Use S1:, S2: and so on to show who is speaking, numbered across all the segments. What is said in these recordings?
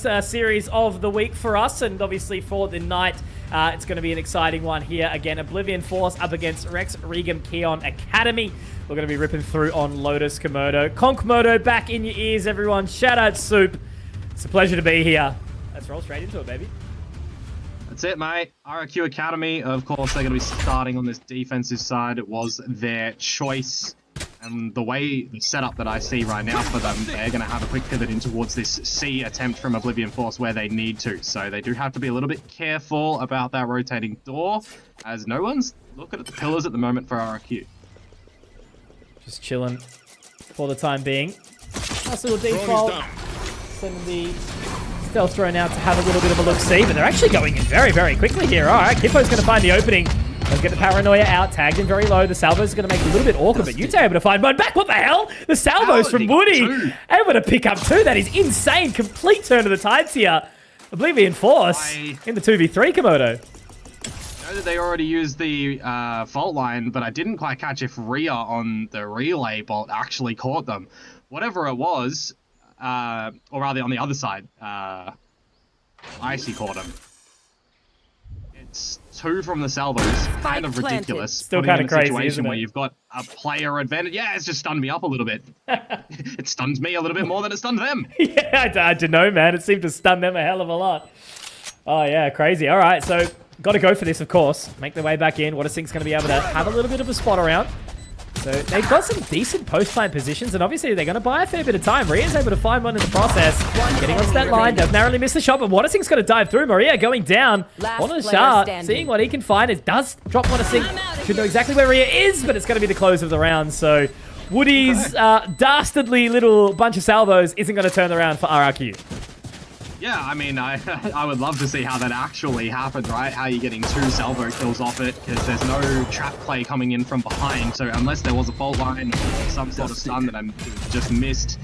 S1: first series of the week for us, and obviously for the night, it's going to be an exciting one here. Again, Oblivion Force up against Rex Regum Keon Academy. We're going to be ripping through on Lotus Komodo. Konkmodo back in your ears, everyone. Shout out Soup. It's a pleasure to be here. Let's roll straight into it, baby.
S2: That's it, mate. RRQA Academy, of course, they're going to be starting on this defensive side. It was their choice. And the setup that I see right now for them, they're going to have a quick pivot in towards this C attempt from Oblivion Force where they need to. So they do have to be a little bit careful about that rotating door, as no one's looking at the pillars at the moment for RRQ.
S1: Just chilling for the time being. Nice little default. Sending the stealth drone out to have a little bit of a look-see, but they're actually going in very, very quickly here. All right, Kippo's going to find the opening. Let's get the paranoia out, tagged in very low. The salvo's going to make it a little bit awkward, but Utah able to find one back. What the hell? The salvos from Woody able to pick up two. That is insane. Complete turn of the tides here. Oblivion Force in the 2v3 Komodo.
S2: I know that they already used the fault line, but I didn't quite catch if Rhea on the relay bolt actually caught them. Whatever it was, or rather on the other side, Icy caught him. It's two from the salvos, kind of ridiculous.
S1: Still kind of crazy, isn't it?
S2: Where you've got a player advantage. Yeah, it's just stunned me up a little bit. It stuns me a little bit more than it stunned them.
S1: Yeah, I don't know, man. It seemed to stun them a hell of a lot. Oh, yeah, crazy. All right, so got to go for this, of course. Make their way back in. WhatASync's going to be able to have a little bit of a spot around. So they've got some decent post-plant positions, and obviously they're going to buy a fair bit of time. Maria's able to find one in the process. Getting onto that line, does narrowly miss the shot, but WhatASync's got to dive through. Maria going down on the shot, seeing what he can find. It does drop WhatASync. Should know exactly where Maria is, but it's going to be the close of the round. So Woody's dastardly little bunch of salvos isn't going to turn around for RRQ.
S2: Yeah, I mean, I would love to see how that actually happened, right? How you're getting two salvo kills off it, because there's no trap play coming in from behind. So unless there was a fault line or some sort of stun that I'm just missed,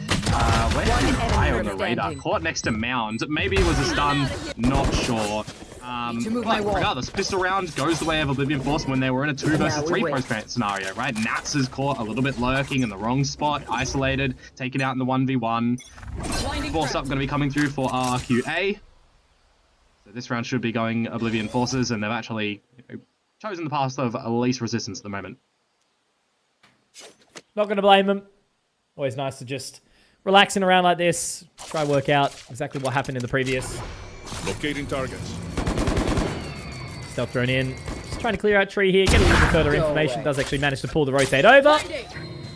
S2: where's the guy on the radar? Caught next to Mound. Maybe it was a stun, not sure. But regardless, pistol round goes the way of Oblivion Force when they were in a 2 versus 3 post-plant scenario, right? Nats is caught a little bit lurking in the wrong spot, isolated, taken out in the 1v1. Force up going to be coming through for RRQA. So this round should be going Oblivion Forces, and they've actually chosen the path of least resistance at the moment.
S1: Not going to blame them. Always nice to just relax in a round like this, try work out exactly what happened in the previous.
S3: Locating targets.
S1: Stealth thrown in. Just trying to clear out tree here, get a little bit further information. Does actually manage to pull the rotate over.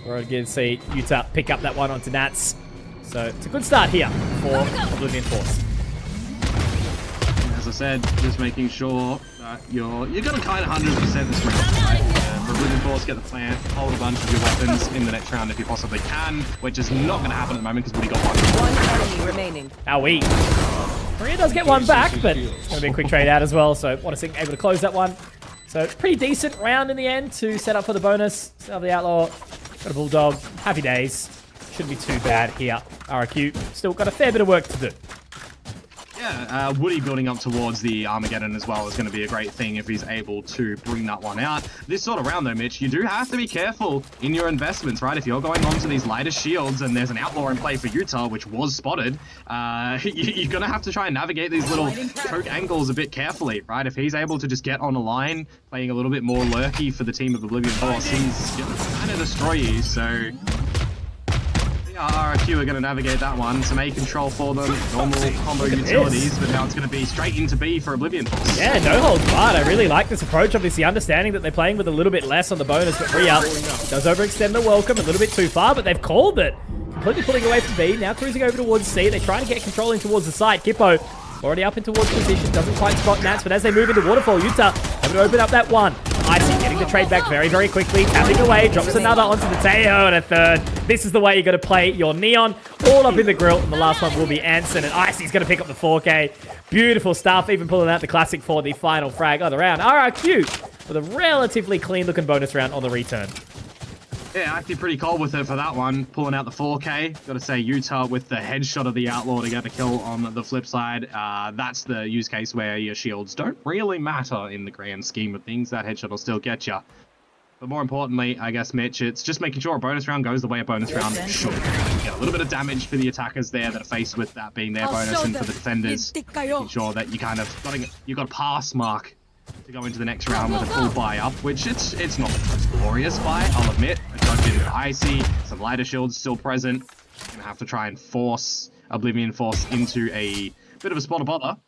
S1: We're going to see Utah pick up that one onto Nats. So it's a good start here for Oblivion Force.
S2: As I said, just making sure that you're going to kind of 100% this round, right? For Oblivion Force, get the plant, hold a bunch of your weapons in the next round if you possibly can, which is not going to happen at the moment because we got one.
S4: One enemy remaining.
S1: Owie. Maria does get one back, but it's going to be a quick trade out as well. So WhatASync able to close that one. So pretty decent round in the end to set up for the bonus. Set up the Outlaw. Got a Bulldog. Happy days. Shouldn't be too bad here. RRQ still got a fair bit of work to do.
S2: Yeah, Woody building up towards the Armageddon as well is going to be a great thing if he's able to bring that one out. This sort of round though, Mitch, you do have to be careful in your investments, right? If you're going on to these lighter shields and there's an Outlaw in play for Utah, which was spotted, you're going to have to try and navigate these little choke angles a bit carefully, right? If he's able to just get on a line, playing a little bit more lurky for the team of Oblivion Force, he's going to kind of destroy you, so... RRQ are going to navigate that one. Some A control for them, normal combo utilities, but now it's going to be straight into B for Oblivion Force.
S1: Yeah, no holds barred. I really like this approach, obviously understanding that they're playing with a little bit less on the bonus, but Rhea does overextend the welcome a little bit too far, but they've called it. Completely pulling away from B, now cruising over towards C. They're trying to get control in towards the site. Kippo already up in towards position, doesn't quite spot Nats, but as they move into Waterfall, Utah able to open up that one. Icy getting the trade back very, very quickly, tapping away, drops another onto the Teo and a third. This is the way you got to play your Neon, all up in the grill, and the last one will be Anson, and Icy's going to pick up the 4K. Beautiful stuff, even pulling out the classic for the final frag of the round. RRQ with a relatively clean-looking bonus round on the return.
S2: Yeah, actually pretty cold with it for that one, pulling out the 4K. Got to say, Utah with the headshot of the Outlaw to get a kill on the flip side. That's the use case where your shields don't really matter in the grand scheme of things. That headshot will still get you. But more importantly, I guess, Mitch, it's just making sure a bonus round goes the way a bonus round should. Get a little bit of damage for the attackers there that are faced with that being their bonus, and for the defenders, making sure that you kind of you got a pass mark to go into the next round with a full buy up, which it's not the most glorious buy, I'll admit. A judge into icy, some lighter shields still present. Gonna have to try and force Oblivion Force into a bit of a spot of bother.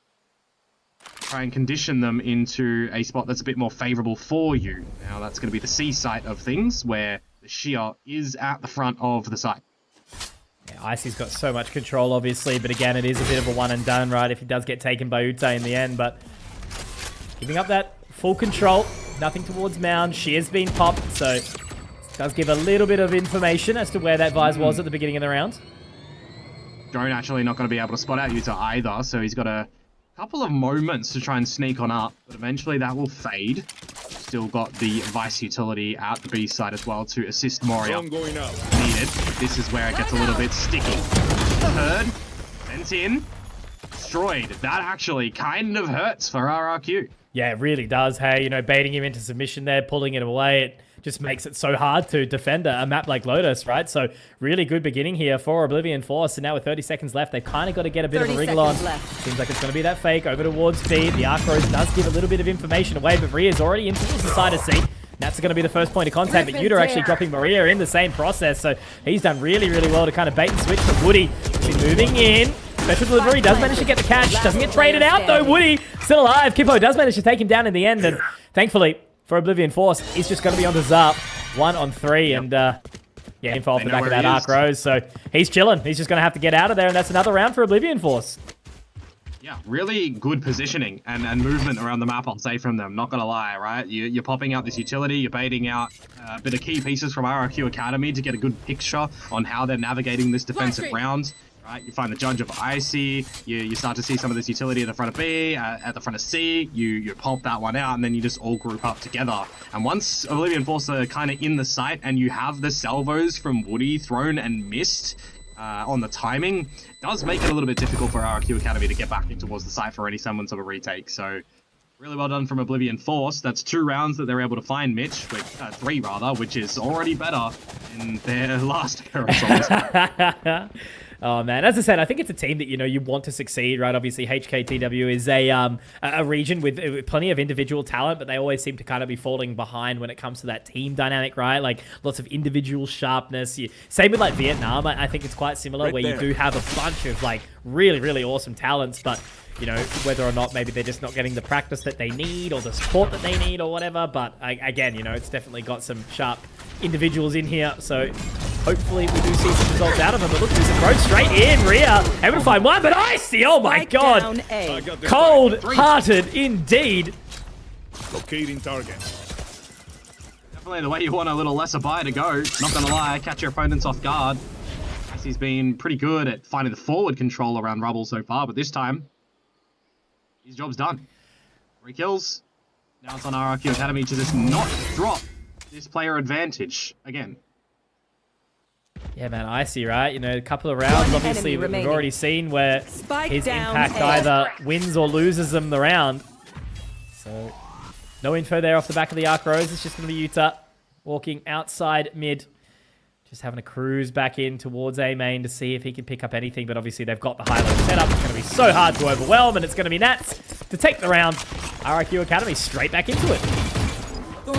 S2: Try and condition them into a spot that's a bit more favorable for you. Now that's going to be the C site of things, where the shear is at the front of the site.
S1: Yeah, Icy's got so much control, obviously, but again, it is a bit of a one and done, right? If he does get taken by Ute in the end, but giving up that full control, nothing towards Mound. Shear's been popped, so it does give a little bit of information as to where that Vise was at the beginning of the round.
S2: Drone actually not going to be able to spot out Ute either, so he's got a couple of moments to try and sneak on up, but eventually that will fade. Still got the Vice utility at the B side as well to assist Moria.
S3: Going up.
S2: Needed. This is where it gets a little bit sticky. Heard, sent in, destroyed. That actually kind of hurts for RRQ.
S1: Yeah, it really does. Hey, you know, baiting him into submission there, pulling it away, it just makes it so hard to defend a map like Lotus, right? So really good beginning here for Oblivion Force. And now with 30 seconds left, they've kind of got to get a bit of a wriggle on. Seems like it's going to be that fake over towards B. The Arc Rose does give a little bit of information away, but Maria's already in towards the side of C. That's going to be the first point of contact, but Yuta actually dropping Maria in the same process. So he's done really, really well to kind of bait and switch for Woody. He's moving in. Special delivery does manage to get the catch. Doesn't get traded out though. Woody still alive. Kippo does manage to take him down in the end. And thankfully for Oblivion Force, he's just going to be on the Zarp 1 on 3. And yeah, info off the back of that Arc Rose. So he's chilling. He's just going to have to get out of there. And that's another round for Oblivion Force.
S2: Yeah, really good positioning and movement around the map, I'll say, from them. Not gonna lie, right? You're popping out this utility, you're baiting out a bit of key pieces from RRQ Academy to get a good picture on how they're navigating this defensive round. Right, you find the Judge of Icy, you start to see some of this utility at the front of B, at the front of C, you pulp that one out, and then you just all group up together. And once Oblivion Force are kind of in the site, and you have the salvos from Woody thrown and missed on the timing, does make it a little bit difficult for RRQ Academy to get back in towards the site for any semblance of a retake. So really well done from Oblivion Force. That's 2 rounds that they're able to find, Mitch, 3 rather, which is already better in their last appearance on this.
S1: Oh man, as I said, I think it's a team that, you know, you want to succeed, right? Obviously, HKTW is a region with plenty of individual talent, but they always seem to kind of be falling behind when it comes to that team dynamic, right? Like lots of individual sharpness. Same with like Vietnam. I think it's quite similar, where you do have a bunch of like really, really awesome talents, but you know, whether or not maybe they're just not getting the practice that they need or the support that they need or whatever. But again, you know, it's definitely got some sharp individuals in here, so hopefully we do see some results out of them. But look at this approach straight in. Ria able to find one, but Icy, oh my god, cold-hearted indeed.
S3: Locating target.
S2: Definitely the way you want a little lesser buy to go. Not gonna lie, catch your opponents off guard. Icy's been pretty good at finding the forward control around Rubble so far, but this time his job's done. 3 kills. Now it's on RRQ Academy to just not drop this player advantage again.
S1: Yeah, man, Icy, right? You know, a couple of rounds, obviously, we've already seen where his impact either wins or loses them the round. So, no info there off the back of the Arc Rose. It's just going to be Utah walking outside mid. Just having a cruise back in towards A main to see if he can pick up anything. But obviously, they've got the high-low setup. It's going to be so hard to overwhelm, and it's going to be Nats to take the round. RRQ Academy straight back into it.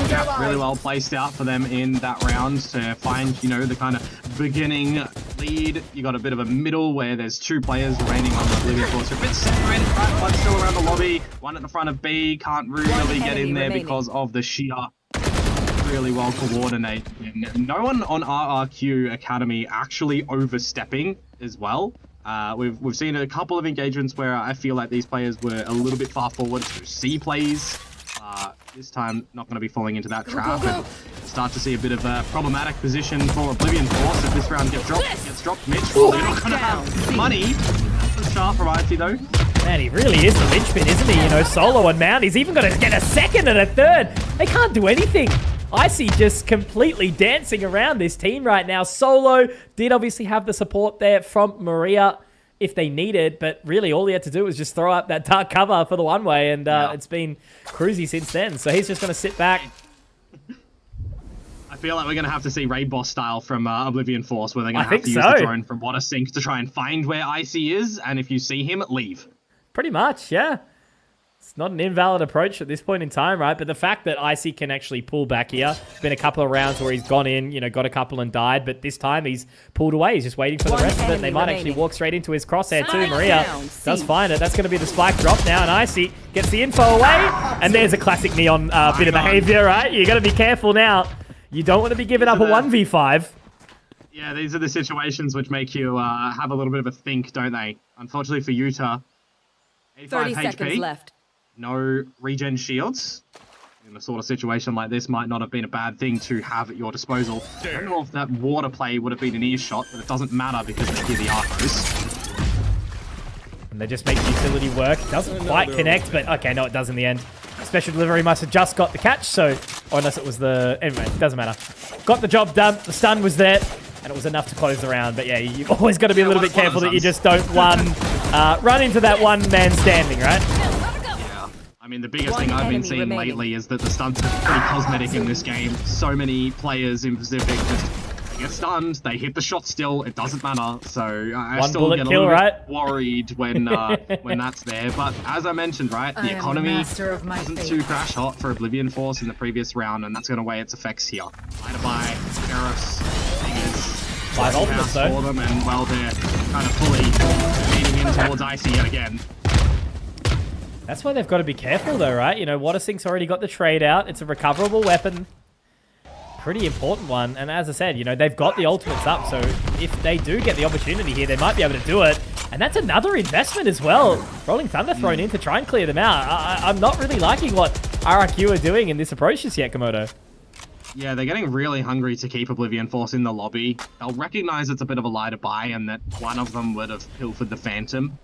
S2: Yeah, really well placed out for them in that round to find, you know, the kind of beginning lead. You got a bit of a middle where there's 2 players remaining on the Oblivion Force. A bit separated, right? One still around the lobby, one at the front of B. Can't really get in there because of the sheer. Really well coordinated. No one on RRQ Academy actually overstepping as well. We've seen a couple of engagements where I feel like these players were a little bit far forward to C plays. This time, not going to be falling into that trap. And start to see a bit of a problematic position for Oblivion Force if this round gets dropped. Mitch, well, they're not going to have money. That's the sharp variety, though.
S1: Man, he really is the linchpin, isn't he? You know, solo on Mount. He's even got to get a second and a third. They can't do anything. Icy just completely dancing around this team right now. Solo did obviously have the support there from Maria if they needed, but really all he had to do was just throw up that dark cover for the one-way, and it's been cruisy since then. So he's just going to sit back.
S2: I feel like we're going to have to see Raid Boss style from Oblivion Force, where they're going to have to use
S1: so.
S2: the drone from water sink to try and find where Icy is, and if you see him, leave.
S1: Pretty much, yeah. It's not an invalid approach at this point in time, right? But the fact that Icy can actually pull back here, it's been a couple of rounds where he's gone in, you know, got a couple and died, but this time he's pulled away. He's just waiting for the rest of it. They might actually walk straight into his crosshair too. Maria does find it. That's going to be the spike drop now, and Icy gets the info away. And there's a classic Neon bit of behavior, right? You got to be careful now. You don't want to be giving up a 1v5.
S2: Yeah, these are the situations which make you have a little bit of a think, don't they? Unfortunately for Utah, 85
S4: 30
S2: HP.
S4: seconds left.
S2: No regen shields. In a sort of situation like this might not have been a bad thing to have at your disposal. I don't know if that water play would have been an earshot, but it doesn't matter because they hear the archers.
S1: And they just make the utility work. Doesn't quite connect, but okay, no, it does in the end. Special delivery must have just got the catch, so... Or unless it was the... Anyway, doesn't matter. Got the job done. The stun was there, and it was enough to close the round. But yeah, you've always got to be a little bit careful that you just don't run into that one man standing, right?
S2: I mean, the biggest thing I've been seeing lately is that the stunts are pretty cosmetic in this game. So many players in Pacific just get stunned, they hit the shot still, it doesn't matter. So I still get a little bit worried when when that's there. But as I mentioned, right, the economy isn't too crash hot for Oblivion Force in the previous round, and that's going to weigh its effects here. Eye to buy, Sheriffs, Fingers,
S1: 5 ultimates though.
S2: For them, and well, they're kind of fully leaning in towards Icy yet again.
S1: That's why they've got to be careful though, right? You know, Water Sink's already got the trade out. It's a recoverable weapon. Pretty important one. And as I said, you know, they've got the ultimates up. So if they do get the opportunity here, they might be able to do it. And that's another investment as well. Rolling Thunder thrown in to try and clear them out. I'm not really liking what RRQ are doing in this approach just yet, Komodo.
S2: Yeah, they're getting really hungry to keep Oblivion Force in the lobby. They'll recognize it's a bit of a lie to buy and that one of them would have pilfered the Phantom.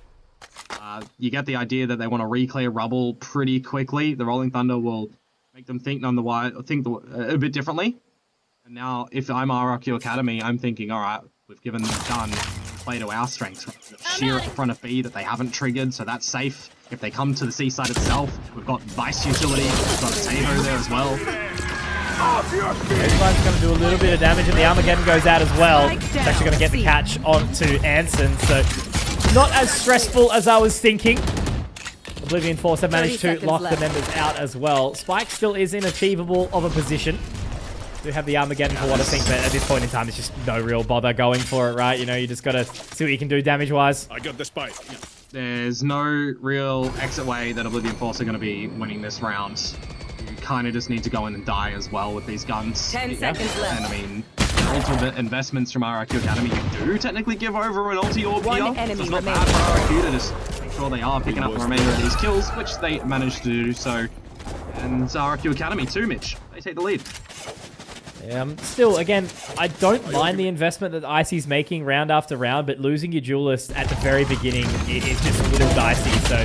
S2: You get the idea that they want to re-clear rubble pretty quickly. The Rolling Thunder will make them think a bit differently. And now, if I'm RRQ Academy, I'm thinking, all right, we've given them gun, play to our strengths. Sheer at the front of B that they haven't triggered, so that's safe. If they come to the C side itself, we've got Vice utility, we've got a Tavo there as well.
S1: Everyone's going to do a little bit of damage, and the Armageddon goes out as well. It's actually going to get the catch onto Anson, so not as stressful as I was thinking. Oblivion Force have managed to lock the members out as well. Spike still is in achievable of a position. Do have the Armageddon for what I think, but at this point in time, it's just no real bother going for it, right? You know, you just got to see what you can do damage-wise.
S3: I got the spike. Yeah.
S2: There's no real exit way that Oblivion Force are going to be winning this round. You kind of just need to go in and die as well with these guns.
S4: 10 seconds left.
S2: And I mean, ultimate investments from RRQ Academy, you do technically give over an ulti orb here. So it's not bad for RRQ to just make sure they are picking up the remainder of these kills, which they managed to do so. And RRQ Academy too, Mitch. They take the lead.
S1: Still, again, I don't mind the investment that Icy's making round after round, but losing your duelist at the very beginning is just a little dicey. So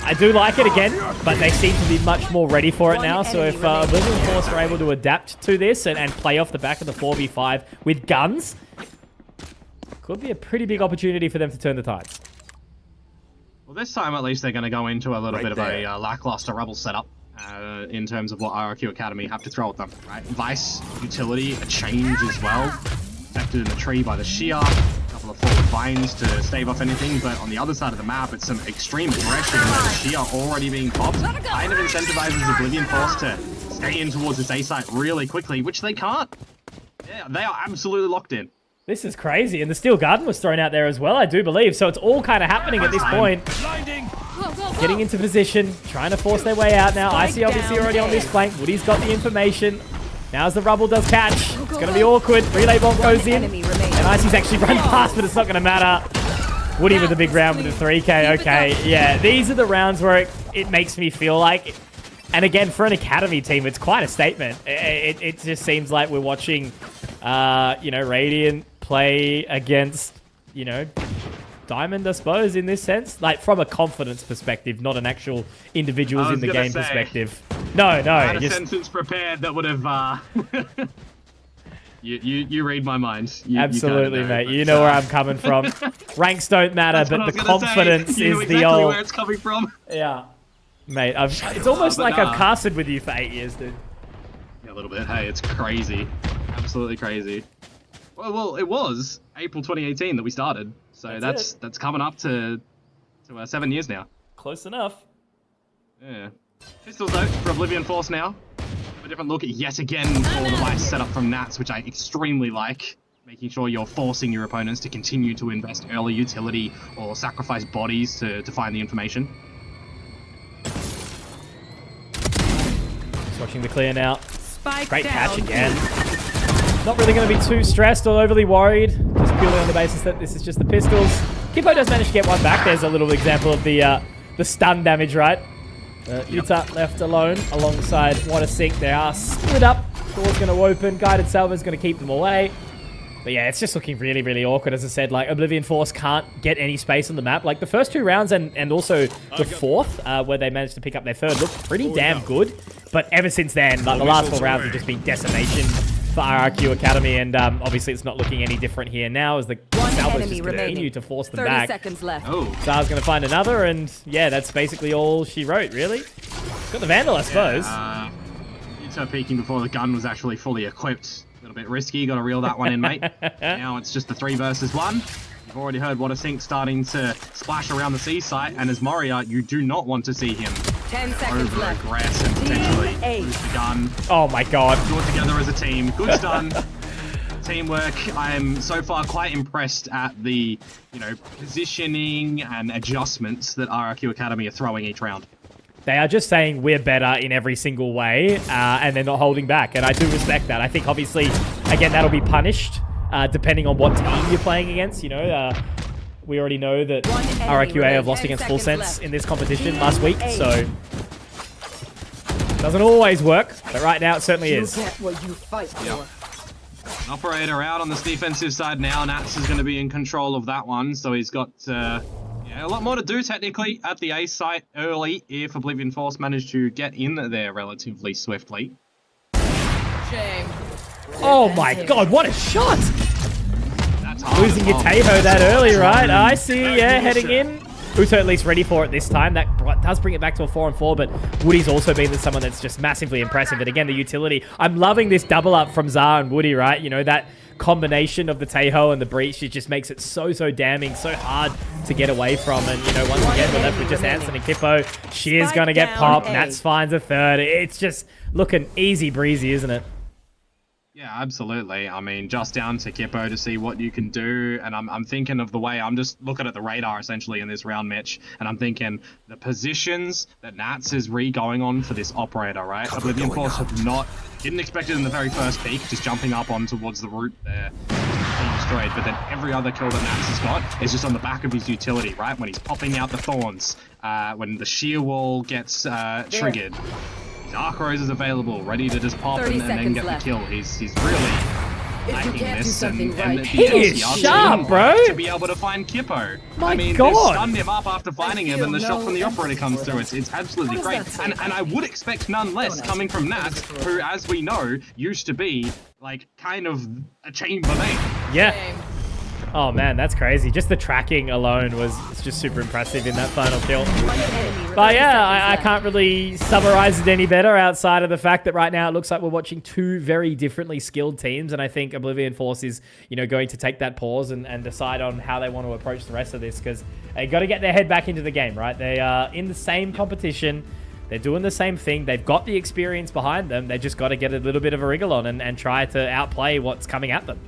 S1: I do like it again, but they seem to be much more ready for it now. So if Oblivion Force are able to adapt to this and play off the back of the 4v5 with guns, could be a pretty big opportunity for them to turn the tides.
S2: Well, this time at least they're going to go into a little bit of a lackluster rebel setup. In terms of what RRQ Academy have to throw at them, right? Vice, utility, a change as well. Affected in the tree by the shear, a couple of forward vines to stave off anything, but on the other side of the map, it's some extreme aggression with the shear already being popped. Kind of incentivizes Oblivion Force to stay in towards this A site really quickly, which they can't. Yeah, they are absolutely locked in.
S1: This is crazy, and the Steel Garden was thrown out there as well, I do believe, so it's all kind of happening at this point. Getting into position, trying to force their way out now. Icy obviously already on this flank. Woody's got the information. Now as the rubble does catch, it's going to be awkward. Relay bomb goes in, and Icy's actually run past, but it's not going to matter. Woody with a big round with the 3k. Okay, yeah, these are the rounds where it makes me feel like, and again, for an Academy team, it's quite a statement. It just seems like we're watching, you know, Radiant play against, you know, Diamond, I suppose, in this sense. Like, from a confidence perspective, not an actual individuals in the game perspective. No.
S2: I had a sentence prepared that would have, You read my mind.
S1: Absolutely, you mate. You know where I'm coming from. Ranks don't matter, but the confidence is
S2: exactly
S1: the old...
S2: where it's coming from.
S1: Yeah. Mate, it's almost like I've casted with you for 8 years, dude.
S2: Yeah, a little bit. Hey, it's crazy. Absolutely crazy. Well, it was April 2018 that we started. So that's coming up to 7 years now.
S1: Close enough.
S2: Yeah. Pistols though for Oblivion Force now. A different look yet again for the device setup from Nats, which I extremely like. Making sure you're forcing your opponents to continue to invest early utility or sacrifice bodies to find the information.
S1: Just watching the clear now.
S4: Spike
S1: Great
S4: down.
S1: catch again. Not really going to be too stressed or overly worried, just purely on the basis that this is just the pistols. Kippo does manage to get one back. There's a little example of the stun damage, right? Utah left alone alongside Water Sink. They are split up. Door's going to open. Guided Salva's going to keep them away. But yeah, it's just looking really, really awkward. As I said, like, Oblivion Force can't get any space on the map. Like, the first 2 rounds and also the fourth, where they managed to pick up their third, looked pretty damn good. But ever since then, like, the last 4 rounds have just been decimation for RRQ Academy. And obviously, it's not looking any different here now as the Salvos just continue to force them
S4: 30
S1: back.
S4: seconds left.
S2: Oh.
S1: Zara's going to find another, and yeah, that's basically all she wrote, really. Got the Vandal, I suppose.
S2: Utah peeking before the gun was actually fully equipped. A little bit risky, got to reel that one in, mate. Now it's just the 3 versus 1. You've already heard Water Sink starting to splash around the C site, and as Moria, you do not want to see him
S4: 10 seconds left.
S2: over-aggress and potentially lose the gun.
S1: Oh my god.
S2: Do it together as a team. Good stun. Teamwork. I am so far quite impressed at the, positioning and adjustments that RRQ Academy are throwing each round.
S1: They are just saying we're better in every single way, and they're not holding back. And I do respect that. I think, obviously, again, that'll be punished depending on what team you're playing against. We already know that RRQA have lost against Full Sense in this competition last week, so doesn't always work. But right now, it certainly is.
S4: Get what you fight for.
S2: An operator out on this defensive side now. Nats is going to be in control of that one, so he's got a lot more to do technically at the A site early if Oblivion Force managed to get in there relatively swiftly.
S4: Shame.
S1: Oh my god, what a shot!
S2: That's hard.
S1: Losing your Teho that early, right? I see, yeah, heading in. Uto at least ready for it this time. That does bring it back to a 4-on-4, but Woody's also been someone that's just massively impressive. And again, the utility. I'm loving this double up from Zara and Woody, right? That combination of the Teho and the Breach, it just makes it so damning, so hard to get away from. And, once again, we're left with just Anson and Kippo. Shear's going to get popped. Nats finds a third. It's just looking easy breezy, isn't it?
S2: Yeah, absolutely. I mean, just down to Kippo to see what you can do. And I'm thinking of the way I'm just looking at the radar essentially in this round, Mitch. And I'm thinking the positions that Nats is going on for this operator, right? Oblivion Force didn't expect it in the very first peak, just jumping up on towards the root there, being destroyed. But then every other kill that Nats has got is just on the back of his utility, right? When he's popping out the thorns, when the shear wall gets triggered. Dark Rose is available, ready to just pop and then get the kill. He's really liking this, and
S1: He is sharp, bro.
S2: To be able to find Kippo.
S1: My
S2: They've
S1: God.
S2: stunned him up after finding him, and the shot from the operator comes through. It's absolutely great, and I would expect none less coming from Nats, who, as we know, used to be like kind of a chambermaid.
S1: Yeah. Oh man, that's crazy. Just the tracking alone was just super impressive in that final kill. But yeah, I can't really summarize it any better outside of the fact that right now it looks like we're watching 2 very differently skilled teams, and I think Oblivion Force is, going to take that pause and decide on how they want to approach the rest of this, because they got to get their head back into the game, right? They are in the same competition. They're doing the same thing. They've got the experience behind them. They just got to get a little bit of a wriggle on and try to outplay what's coming at them.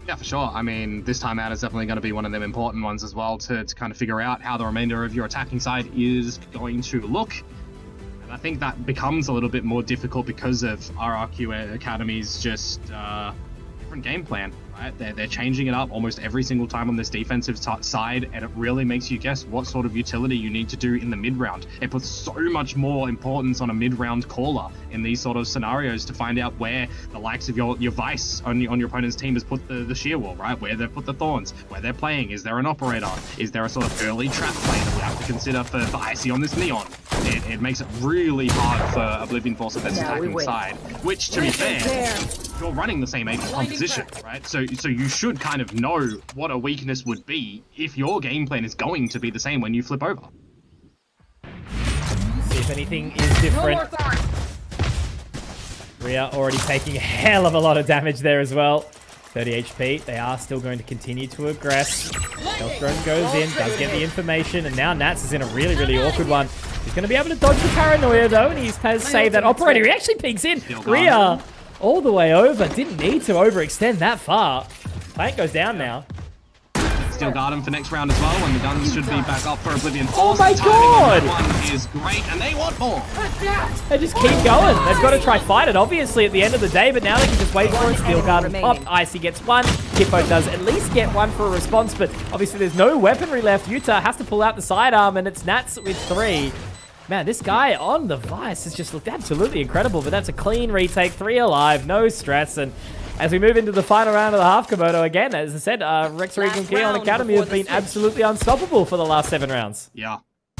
S2: Yeah, for sure. I mean, this time out is definitely going to be one of them important ones as well to kind of figure out how the remainder of your attacking side is going to look. And I think that becomes a little bit more difficult because of RRQ Academy's just different game plan, right? They're changing it up almost every single time on this defensive side, and it really makes you guess what sort of utility you need to do in the mid-round. It puts so much more importance on a mid-round caller in these sort of scenarios to find out where the likes of your Vice on your opponent's team has put the shear wall, right? Where they've put the thorns, where they're playing. Is there an operator? Is there a sort of early trap play that we have to consider for Icy on this Neon? It makes it really hard for Oblivion Force at this attacking side, which, to be fair, you're running the same composition, right? So you should kind of know what a weakness would be if your game plan is going to be the same when you flip over.
S1: See if anything is different. Rhea already taking a hell of a lot of damage there as well. 30 HP. They are still going to continue to aggress. Health drone goes in, does get the information, and now Nats is in a really, really awkward one. He's going to be able to dodge the paranoia though, and he has saved that operator. He actually peeks in. Rhea all the way over. Didn't need to overextend that far. Plant goes down now.
S2: Still guard him for next round as well, when the guns should be back up for Oblivion Force.
S1: Oh my god!
S2: One is great, and they want more.
S1: They just keep going. They've got to try fight it, obviously, at the end of the day, but now they can just wait for it. Steel guard and pop. Icy gets one. Kippo does at least get one for a response, but obviously there's no weaponry left. Utah has to pull out the sidearm, and it's Nats with 3. Man, this guy on the Vice has just looked absolutely incredible, but that's a clean retake. 3 alive, no stress, and as we move into the final round of the half, Komodo, again, as I said, Rex Regan Keon Academy have been absolutely unstoppable for the last 7 rounds.
S2: Yeah.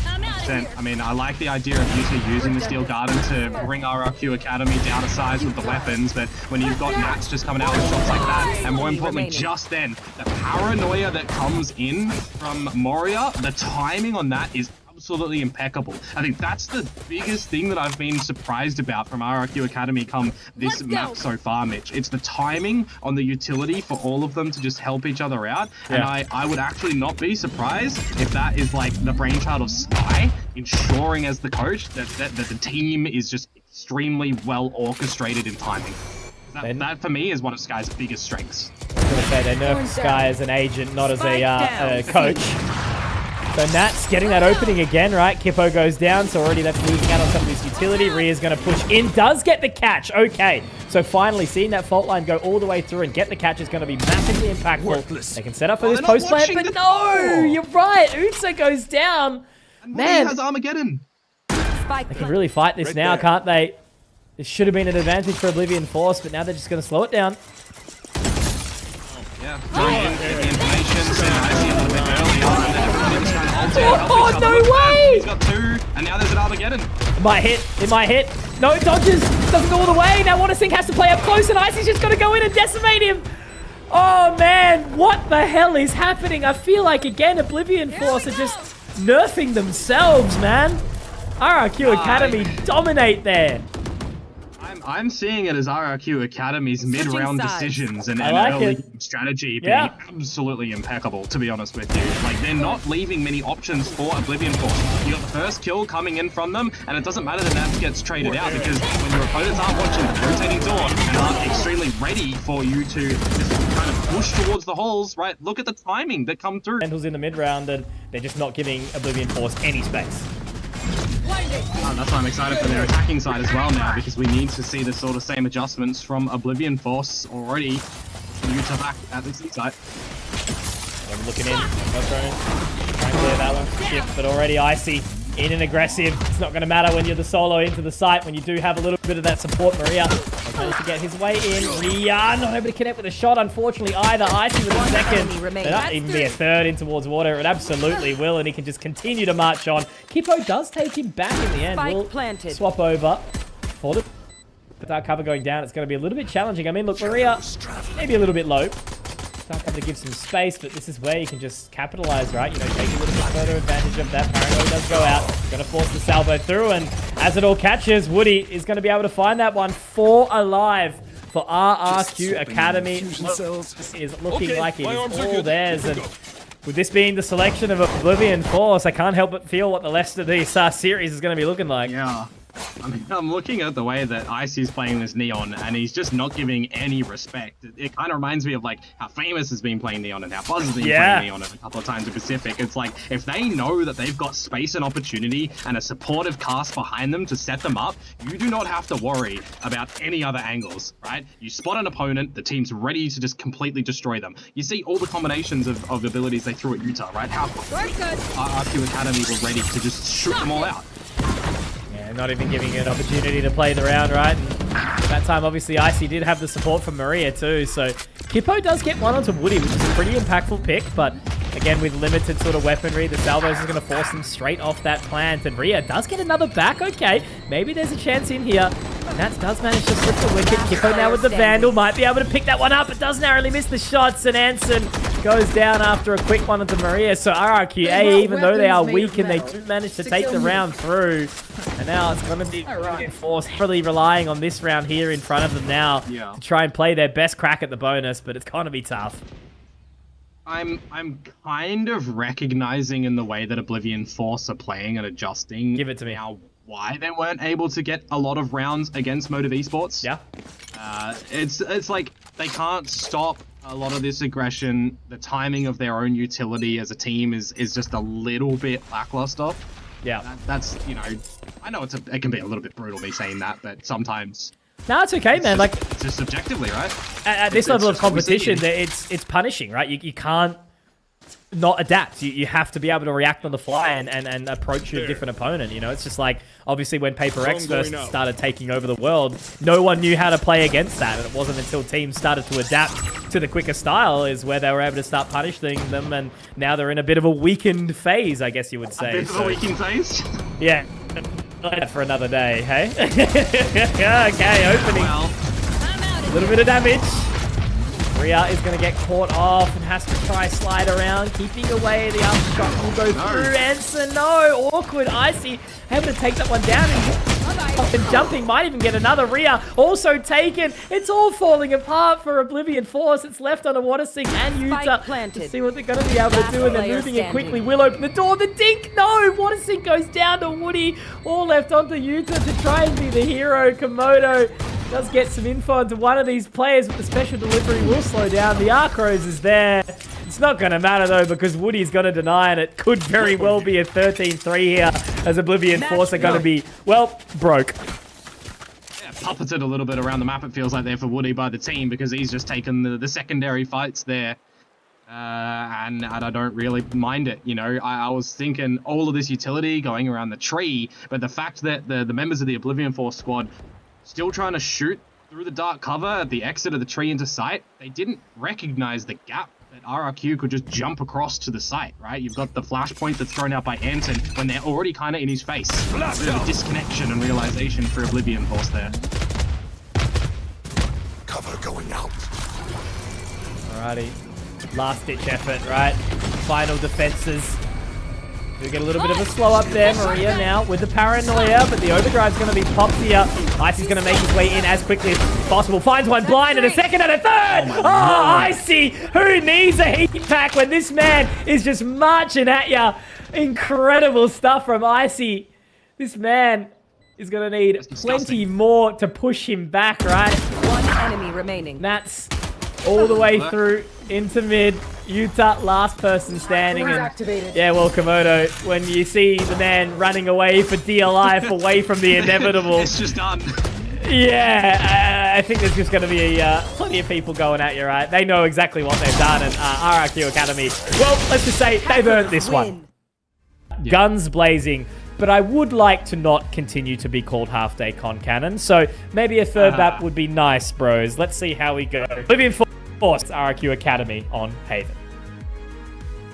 S2: I mean, I like the idea of Utah using the Steel Garden to bring RRQ Academy down a size with the weapons, but when you've got Nats just coming out with shots like that, and more importantly, just then, the paranoia that comes in from Moria, the timing on that is absolutely impeccable. I think that's the biggest thing that I've been surprised about from RRQ Academy come this map so far, Mitch. It's the timing on the utility for all of them to just help each other out. Yeah. And I would actually not be surprised if that is like the brainchild of Sky, ensuring as the coach that the team is just extremely well orchestrated in timing. That for me is one of Sky's biggest strengths.
S1: I was going to say, they nerfed Sky as an agent, not as a coach. So Nat's getting that opening again, right? Kippo goes down, so already that's losing out on some of his utility. Rhea's going to push in, does get the catch. Okay, so finally seeing that fault line go all the way through and get the catch is going to be massively impactful. They can set up for this post plant, but no! You're right, Utsa goes down.
S2: And
S1: man,
S2: has Armageddon.
S1: They can really fight this now, can't they? This should have been an advantage for Oblivion Force, but now they're just going to slow it down.
S2: Yeah, get the information, send Icy a little bit early on, and then everybody was trying to ult to help each other.
S1: No way!
S2: He's got 2, and now there's an Armageddon.
S1: It might hit. No, it dodges. Doesn't go all the way. Now Wanasink has to play up close, and Icy's just got to go in and decimate him. Oh, man. What the hell is happening? I feel like, again, Oblivion Force are just nerfing themselves, man. RRQ Academy dominate there.
S2: I'm seeing it as RRQ Academy's mid-round decisions and early strategy being absolutely impeccable, to be honest with you. Like, they're not leaving many options for Oblivion Force. You got the first kill coming in from them, and it doesn't matter that Nats gets traded out, because when your opponents aren't watching the rotating door and aren't extremely ready for you to just kind of push towards the holes, right? Look at the timing that come through.
S1: Vandals in the mid-round, and they're just not giving Oblivion Force any space.
S2: That's why I'm excited for their attacking side as well now, because we need to see the sort of same adjustments from Oblivion Force already. Utah back at the C side.
S1: I'm looking in. Trying to clear that one. Shift, but already Icy in and aggressive. It's not going to matter when you're the solo into the site, when you do have a little bit of that support. Maria managed to get his way in. Rhea not able to connect with a shot, unfortunately, either. Icy with a second. There not even be a third in towards water. It absolutely will, and he can just continue to march on. Kippo does take him back in the end. We'll swap over for the dark cover going down. It's going to be a little bit challenging. I mean, look, Maria, maybe a little bit low. Dark cover to give some space, but this is where you can just capitalize, right? You know, take a little bit further advantage of that. Paranoia does go out. Going to force the salvo through, and as it all catches, Woody is going to be able to find that one. 4 alive for RRQ Academy. Is looking like it is all theirs, and with this being the selection of Oblivion Force, I can't help but feel what the rest of this series is going to be looking like.
S2: Yeah. I mean, I'm looking at the way that Icy's playing this Neon, and he's just not giving any respect. It kind of reminds me of like how Famous has been playing Neon and how Buzz has been playing Neon a couple of times in Pacific. It's like, if they know that they've got space and opportunity and a supportive cast behind them to set them up, you do not have to worry about any other angles, right? You spot an opponent, the team's ready to just completely destroy them. You see all the combinations of abilities they threw at Utah, right? How RRQ Academy were ready to just shoot them all out.
S1: Not even giving it an opportunity to play the round, right? And that time, obviously, Icy did have the support from Maria too, so Kippo does get one onto Woody, which is a pretty impactful pick, but again, with limited sort of weaponry, the salvos is going to force them straight off that plant, and Rhea does get another back. Okay, maybe there's a chance in here. Nats does manage to flip the wicket. Kippo now with the Vandal might be able to pick that one up. It does narrowly miss the shots, and Anson goes down after a quick one of the Maria. So RRQA, even though they are weak and they do manage to take the round through, and now it's going to be Oblivion Force heavily relying on this round here in front of them now to try and play their best crack at the bonus, but it's going to be tough.
S2: I'm kind of recognizing in the way that Oblivion Force are playing and adjusting.
S1: Give it to me.
S2: Now, why they weren't able to get a lot of rounds against Motive Esports.
S1: Yeah.
S2: It's like they can't stop a lot of this aggression. The timing of their own utility as a team is just a little bit lackluster.
S1: Yeah.
S2: That's, you know, I know it can be a little bit brutal me saying that, but sometimes...
S1: No, it's okay, man. Like,
S2: just objectively, right?
S1: At this level of competition, it's punishing, right? You can't not adapt. You have to be able to react on the fly and approach a different opponent. You know, it's just like, obviously, when Paper X first started taking over the world, no one knew how to play against that. And it wasn't until teams started to adapt to the quicker style is where they were able to start punishing them. And now they're in a bit of a weakened phase, I guess you would say.
S2: A bit of a weakened phase?
S1: Yeah. For another day, hey? Okay, opening. A little bit of damage. Rhea is going to get caught off and has to try slide around, keeping away. The aftershock will go through. Anson, no, awkward. Icy able to take that one down and jumping, might even get another. Rhea also taken. It's all falling apart for Oblivion Force. It's left on a Water Sink and Utah to see what they're going to be able to do, and they're moving it quickly. Will open the door. The dink, no! Water Sink goes down to Woody. All left onto Utah to try and be the hero. Komodo does get some info onto one of these players, but the special delivery will slow down. The Arcros is there. It's not going to matter, though, because Woody's going to deny, and it could very well be a 13-3 here, as Oblivion Force are going to be, well, broke.
S2: Yeah, puppeted a little bit around the map, it feels like, there for Woody by the team, because he's just taken the secondary fights there. And I don't really mind it, you know. I was thinking all of this utility going around the tree, but the fact that the members of the Oblivion Force squad still trying to shoot through the dark cover at the exit of the tree into sight, they didn't recognize the gap that RRQ could just jump across to the site, right? You've got the flashpoint that's thrown out by Anson when they're already kind of in his face. A bit of a disconnection and realization for Oblivion Force there.
S3: Cover going out.
S1: Alrighty. Last-ditch effort, right? Final defenses. We get a little bit of a slow up there. Maria now with the paranoia, but the overdrive's going to be popped here. Icy's going to make his way in as quickly as possible. Finds one blind and a second and a third. Oh, Icy! Who needs a heat pack when this man is just marching at ya? Incredible stuff from Icy. This man is going to need plenty more to push him back, right?
S4: One enemy remaining.
S1: That's all the way through into mid. Utah, last person standing. And yeah, well, Komodo, when you see the man running away for dear life, away from the inevitable.
S2: It's just done.
S1: Yeah, I think there's just going to be plenty of people going at you, right? They know exactly what they've done, and RRQ Academy, well, let's just say they've earned this one. Yeah. Guns blazing. But I would like to not continue to be called half-day con cannon, so maybe a third map would be nice, bros. Let's see how we go. Oblivion Force, RRQ Academy on Haven.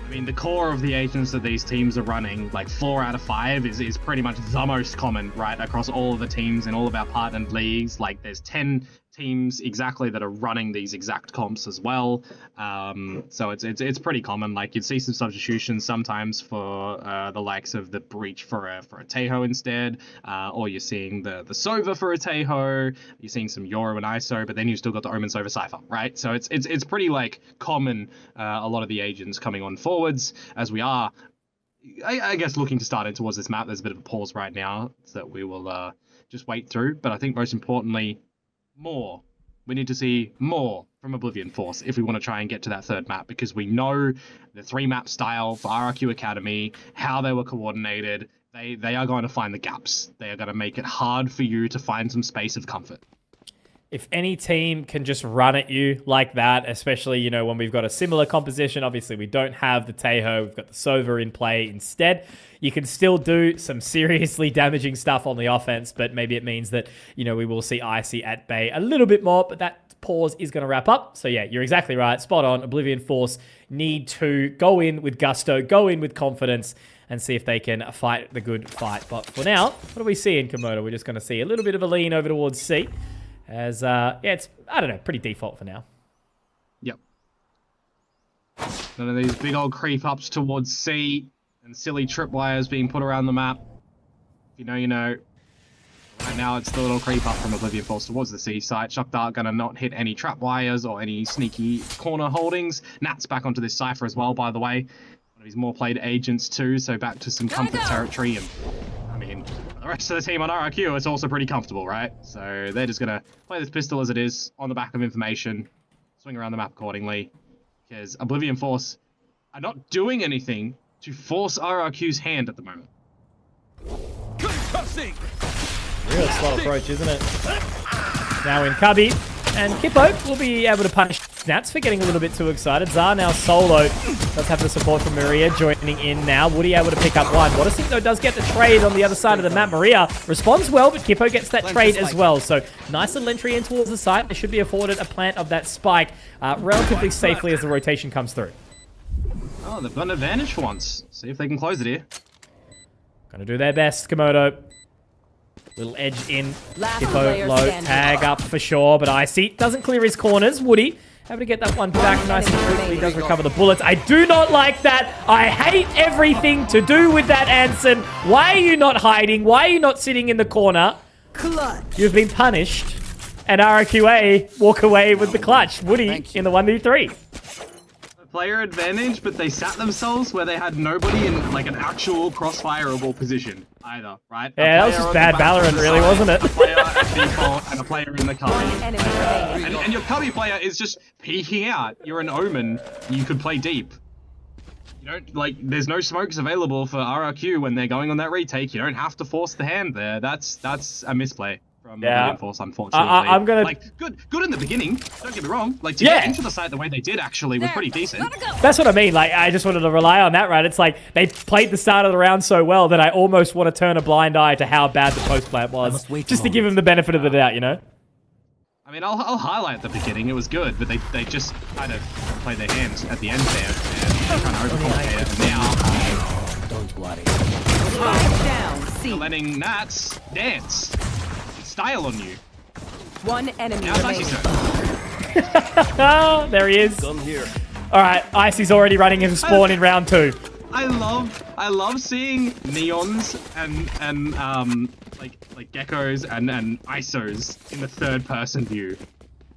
S2: I mean, the core of the agents that these teams are running, like 4 out of 5, is pretty much the most common, right, across all of the teams in all of our partnered leagues. Like, there's 10 teams exactly that are running these exact comps as well. So it's pretty common. Like, you'd see some substitutions sometimes for the likes of the Breach for a Teho instead, or you're seeing the Sova for a Teho. You're seeing some Yoro and ISO, but then you've still got the Omen Sova Cypher, right? So it's pretty like common. A lot of the agents coming on forwards as we are. I guess looking to start in towards this map. There's a bit of a pause right now that we will just wait through. But I think most importantly, more. We need to see more from Oblivion Force if we want to try and get to that third map, because we know the 3-map style for RRQ Academy, how they were coordinated. They are going to find the gaps. They are going to make it hard for you to find some space of comfort.
S1: If any team can just run at you like that, especially, you know, when we've got a similar composition, obviously we don't have the Teho, we've got the Sova in play instead. You can still do some seriously damaging stuff on the offense, but maybe it means that, you know, we will see Icy at bay a little bit more, but that pause is going to wrap up. So yeah, you're exactly right. Spot on. Oblivion Force need to go in with gusto, go in with confidence, and see if they can fight the good fight. But for now, what do we see in Komodo? We're just going to see a little bit of a lean over towards C. As, yeah, it's, I don't know, pretty default for now.
S2: Yep. None of these big old creep ups towards C and silly tripwires being put around the map. If you know, you know. Right now it's the little creep up from Oblivion Force towards the C site. Shock Dart gonna not hit any trapwires or any sneaky corner holdings. Nat's back onto this Cypher as well, by the way. One of his more played agents too, so back to some comfort territory. And I mean, the rest of the team on RRQ, it's also pretty comfortable, right? So they're just gonna play this pistol as it is, on the back of information, swing around the map accordingly. Because Oblivion Force are not doing anything to force RRQ's hand at the moment.
S1: Real slow approach, isn't it? Now in Cubby, and Kippo will be able to punish Nats for getting a little bit too excited. Zar now solo. Does have the support from Maria joining in now. Woody able to pick up one. What though does get the trade on the other side of the map. Maria responds well, but Kippo gets that trade as well. So nice little entry in towards the site. They should be afforded a plant of that spike relatively safely as the rotation comes through.
S2: Oh, they've got an advantage for once. See if they can close it here.
S1: Gonna do their best, Komodo. Little edge in.
S4: Last
S1: Kippo
S4: player
S1: low.
S4: standing.
S1: Tag up for sure, but Icy doesn't clear his corners. Woody able to get that one back nice and quickly. Does recover the bullets. I do not like that. I hate everything to do with that, Anson. Why are you not hiding? Why are you not sitting in the corner?
S4: Clutch.
S1: You've been punished. And RRQA walk away with the clutch. Woody in the 1v3.
S2: Player advantage, but they sat themselves where they had nobody in like an actual crossfireable position either, right?
S1: Yeah, that was just bad Valorant, really, wasn't it?
S2: A player at default and a player in the cubby.
S4: Enemy remaining.
S2: And your cubby player is just peeking out. You're an omen. You could play deep. You don't like. There's no smokes available for RRQ when they're going on that retake. You don't have to force the hand there. That's a misplay from Oblivion Force, unfortunately.
S1: I'm gonna
S2: like good in the beginning. Don't get me wrong. Like to get into the site the way they did actually was pretty decent.
S1: That's what I mean. Like, I just wanted to rely on that, right? It's like they played the start of the round so well that I almost want to turn a blind eye to how bad the post plant was, just to give them the benefit of the doubt, you know?
S2: I mean, I'll highlight the beginning. It was good, but they just kind of played their hands at the end there. And trying to overcomplicate it. And now,
S5: Don't worry.
S4: Spike down.
S2: they're
S4: C.
S2: letting Nats dance. Style on you.
S4: One enemy
S2: Now it's Icy's
S4: remaining.
S2: turn.
S1: There he is.
S3: Gun here.
S1: All right, Icy's already running his spawn in round 2.
S2: I love seeing neons and like geckos and ISOs in the third person view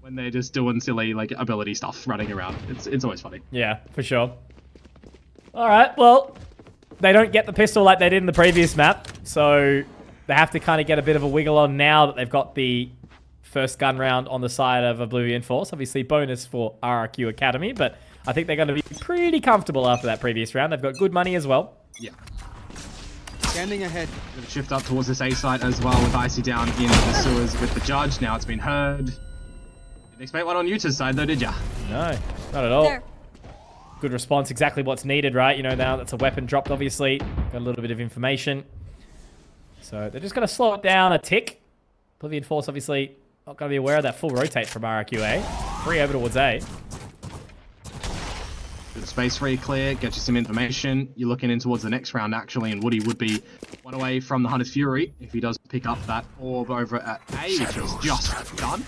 S2: when they're just doing silly like ability stuff running around. It's always funny.
S1: Yeah, for sure. All right, well, they don't get the pistol like they did in the previous map, so they have to kind of get a bit of a wiggle on now that they've got the first gun round on the side of Oblivion Force. Obviously, bonus for RRQ Academy, but I think they're going to be pretty comfortable after that previous round. They've got good money as well.
S2: Yeah.
S5: Standing ahead.
S2: Gonna shift up towards this A site as well with Icy down in the sewers with the judge. Now it's been heard. Didn't expect one on Utah's side though, did ya?
S1: No, not at all. Good response, exactly what's needed, right? You know, now that's a weapon dropped, obviously. Got a little bit of information. So they're just going to slow it down a tick. Oblivion Force, obviously, not going to be aware of that full rotate from RRQA. 3 over towards A.
S2: The space free clear, get you some information. You're looking in towards the next round actually, and Woody would be one away from the Hunter's Fury if he does pick up that orb over at A, which is just done.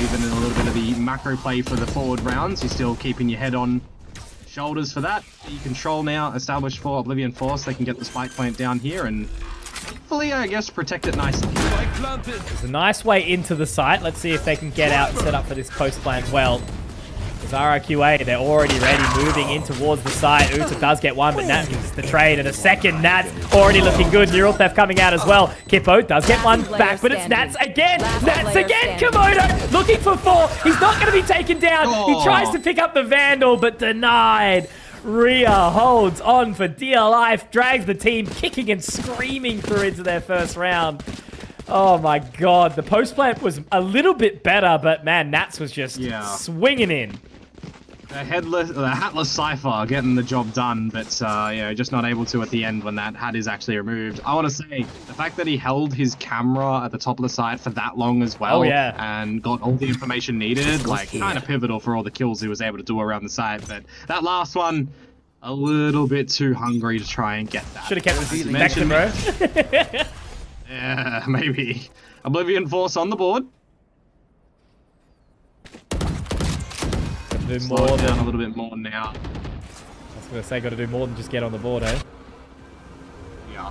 S2: Even in a little bit of the macro play for the forward rounds, you're still keeping your head on shoulders for that. The control now established for Oblivion Force. They can get the spike plant down here and hopefully, I guess, protect it nicely.
S1: There's a nice way into the site. Let's see if they can get out and set up for this post plant well. Because RRQA, they're already ready, moving in towards the site. Uta does get one, but Nat gets the trade. And a second, Nat's already looking good. Neural Theft coming out as well. Kippo does get one back, but it's Nats again. Nats again, Komodo looking for 4. He's not going to be taken down. He tries to pick up the Vandal, but denied. Rhea holds on for dear life, drags the team kicking and screaming through into their first round. Oh my god, the post plant was a little bit better, but man, Nats was just swinging in.
S2: The hatless Cypher getting the job done, but just not able to at the end when that hat is actually removed. I want to say, the fact that he held his camera at the top of the site for that long as well, and got all the information needed, like, kind of pivotal for all the kills he was able to do around the site. But that last one, a little bit too hungry to try and get that.
S1: Should have kept the connection, bro.
S2: Yeah, maybe. Oblivion Force on the board.
S1: do
S2: Slow
S1: more
S2: it down
S1: than...
S2: a little bit more now.
S1: I was going to say, got to do more than just get on the board, eh?
S2: Yeah.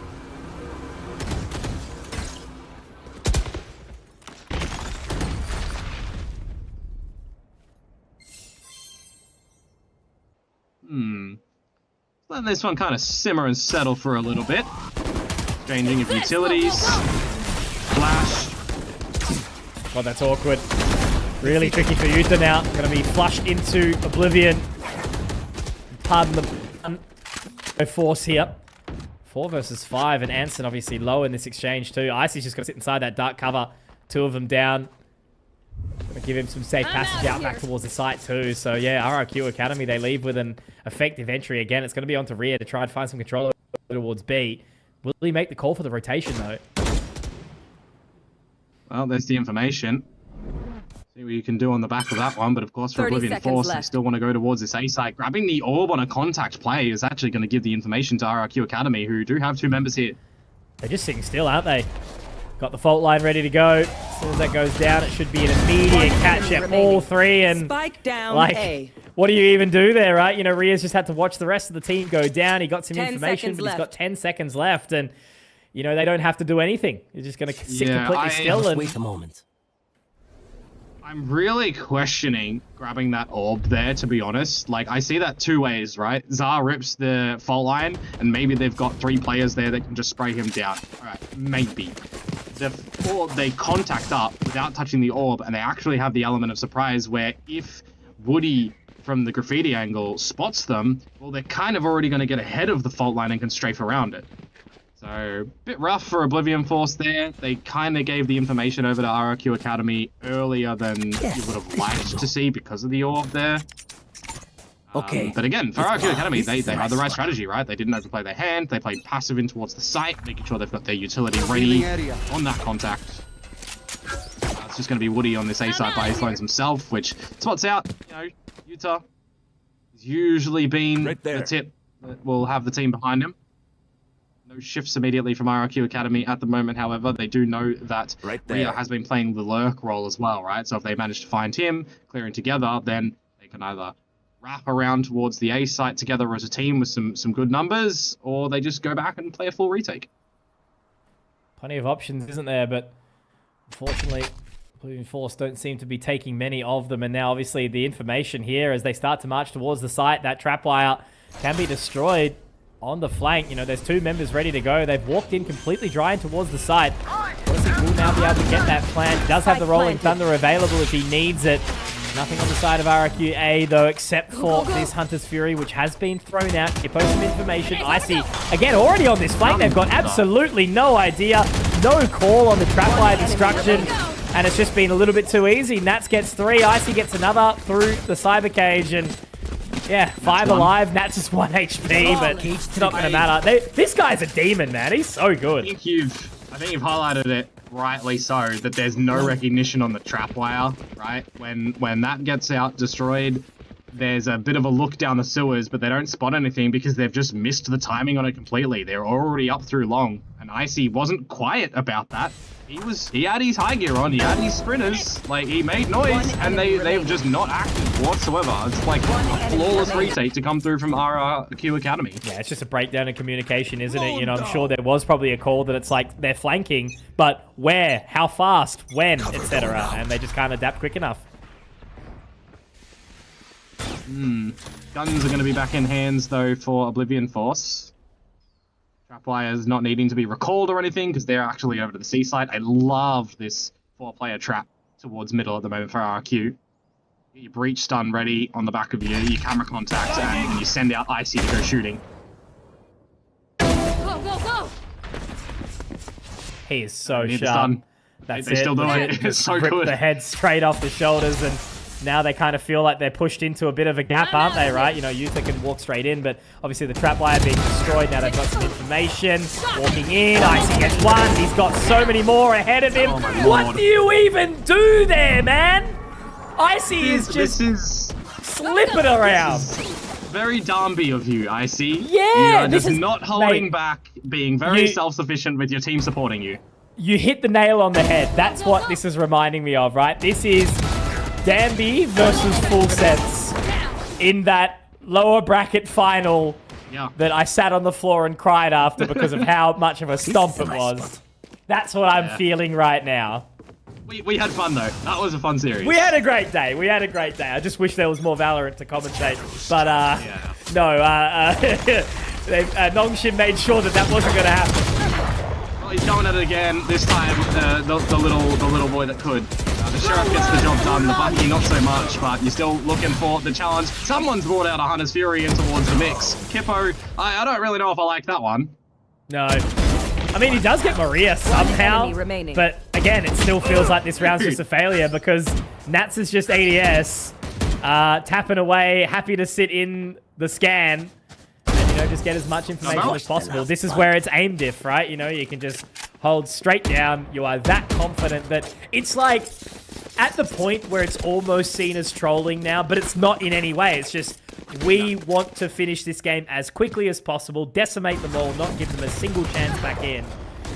S2: Let this one kind of simmer and settle for a little bit. Changing of utilities. Flash.
S1: God, that's awkward. Really tricky for Utah now. Going to be flushed into Oblivion. Pardon the Force here. 4 versus 5, and Anson obviously low in this exchange too. Icy's just got to sit inside that dark cover. 2 of them down. Going to give him some safe passage out back towards the site too. So yeah, RRQ Academy, they leave with an effective entry. Again, it's going to be onto Rhea to try and find some control towards B. Will he make the call for the rotation though?
S2: Well, there's the information. See what you can do on the back of that one, but of course for Oblivion Force, they still want to go towards this A site. Grabbing the orb on a contact play is actually going to give the information to RRQ Academy, who do have 2 members here.
S1: They're just sitting still, aren't they? Got the fault line ready to go. As soon as that goes down, it should be an immediate catch at all 3. And
S4: Spike down
S1: like,
S4: A.
S1: what do you even do there, right? You know, Rhea's just had to watch the rest of the team go down. He got some information, but he's got 10 seconds left, and you know they don't have to do anything. You're just going to sit completely still and
S6: wait a moment.
S2: I'm really questioning grabbing that orb there, to be honest. Like, I see that 2 ways, right? Zar rips the fault line, and maybe they've got 3 players there that can just spray him down. Alright, maybe. Or they contact up without touching the orb, and they actually have the element of surprise where if Woody from the graffiti angle spots them, well, they're kind of already going to get ahead of the fault line and can strafe around it. So, a bit rough for Oblivion Force there. They kind of gave the information over to RRQ Academy earlier than you would have liked to see because of the orb there.
S6: Okay.
S2: But again, for RRQ Academy, they had the right strategy, right? They didn't overplay their hand. They played passive in towards the site, making sure they've got their utility ready on that contact. It's just going to be Woody on this A side by Ace Loans himself, which spots out, you know, Utah has usually been the tip that will have the team behind him. No shifts immediately from RRQ Academy at the moment, however. They do know that Rhea has been playing the lurk role as well, right? So if they manage to find him, clearing together, then they can either wrap around towards the A site together as a team with some good numbers, or they just go back and play a full retake.
S1: plenty of options, isn't there? But unfortunately, Oblivion Force don't seem to be taking many of them. And now, obviously, the information here as they start to march towards the site, that trapwire can be destroyed on the flank. You know, there's 2 members ready to go. They've walked in completely dry towards the site. Dorsey will now be able to get that plant. He does have the Rolling Thunder available if he needs it. Nothing on the side of RRQA, though, except for this Hunter's Fury, which has been thrown out. You post some information. Icy, again, already on this flank. They've got absolutely no idea. No call on the trapwire destruction. And it's just been a little bit too easy. Nats gets 3. Icy gets another through the cyber cage. And yeah, 5 alive. Nats is 1 HP, but it's not going to matter. This guy's a demon, man. He's so good.
S2: I think you've highlighted it rightly so, that there's no recognition on the trapwire, right? When that gets out destroyed, there's a bit of a look down the sewers, but they don't spot anything because they've just missed the timing on it completely. They're already up through long, and Icy wasn't quiet about that. He had his high gear on, he had his sprinters, like, he made noise, and they've just not acted whatsoever. It's like a flawless retake to come through from RRQ Academy.
S1: Yeah, it's just a breakdown in communication, isn't it? You know, I'm sure there was probably a call that it's like they're flanking, but where, how fast, when, etc. And they just can't adapt quick enough.
S2: Guns are going to be back in hands, though, for Oblivion Force. Trapwires not needing to be recalled or anything because they're actually over to the C side. I love this 4-player trap towards middle at the moment for RRQ. Get your breach stun ready on the back of your camera contact, and you send out Icy to go shooting.
S4: Go!
S1: He is so
S2: Need the
S1: sharp.
S2: stun.
S1: That's
S2: They still do it. It's so
S1: rip
S2: good.
S1: the head straight off the shoulders, and now they kind of feel like they're pushed into a bit of a gap, aren't they, right? You know, Utah can walk straight in, but obviously the trapwire being destroyed. Now they've got some information. Walking in, Icy gets 1. He's got so many more ahead of him. What do you even do there, man? Icy is just slipping around.
S2: Very Darby of you, Icy.
S1: Yeah,
S2: this is not holding
S1: mate,
S2: back, being very self-sufficient with your team supporting you.
S1: You hit the nail on the head. That's what this is reminding me of, right? This is Danby versus Full Sense in that lower bracket final that I sat on the floor and cried after because of how much of a stomp it was. That's what I'm feeling right now.
S2: We had fun though. That was a fun series.
S1: We had a great day. We had a great day. I just wish there was more Valorant to commentate. But no, Nongshin made sure that wasn't going to happen.
S2: Well, he's going at it again. This time, the little boy that could. The Sheriff gets the job done. The Bucky not so much, but you're still looking for the challenge. Someone's brought out a Hunter's Fury in towards the mix. Kippo, I don't really know if I like that one.
S1: No. I mean, he does get Maria somehow, but again, it still feels like this round's just a failure because Nats is just ADS, tapping away, happy to sit in the scan, and, you know, just get as much information as possible. This is where it's aim diff, right? You know, you can just hold straight down. You are that confident that it's like at the point where it's almost seen as trolling now, but it's not in any way. It's just, we want to finish this game as quickly as possible, decimate them all, not give them a single chance back in,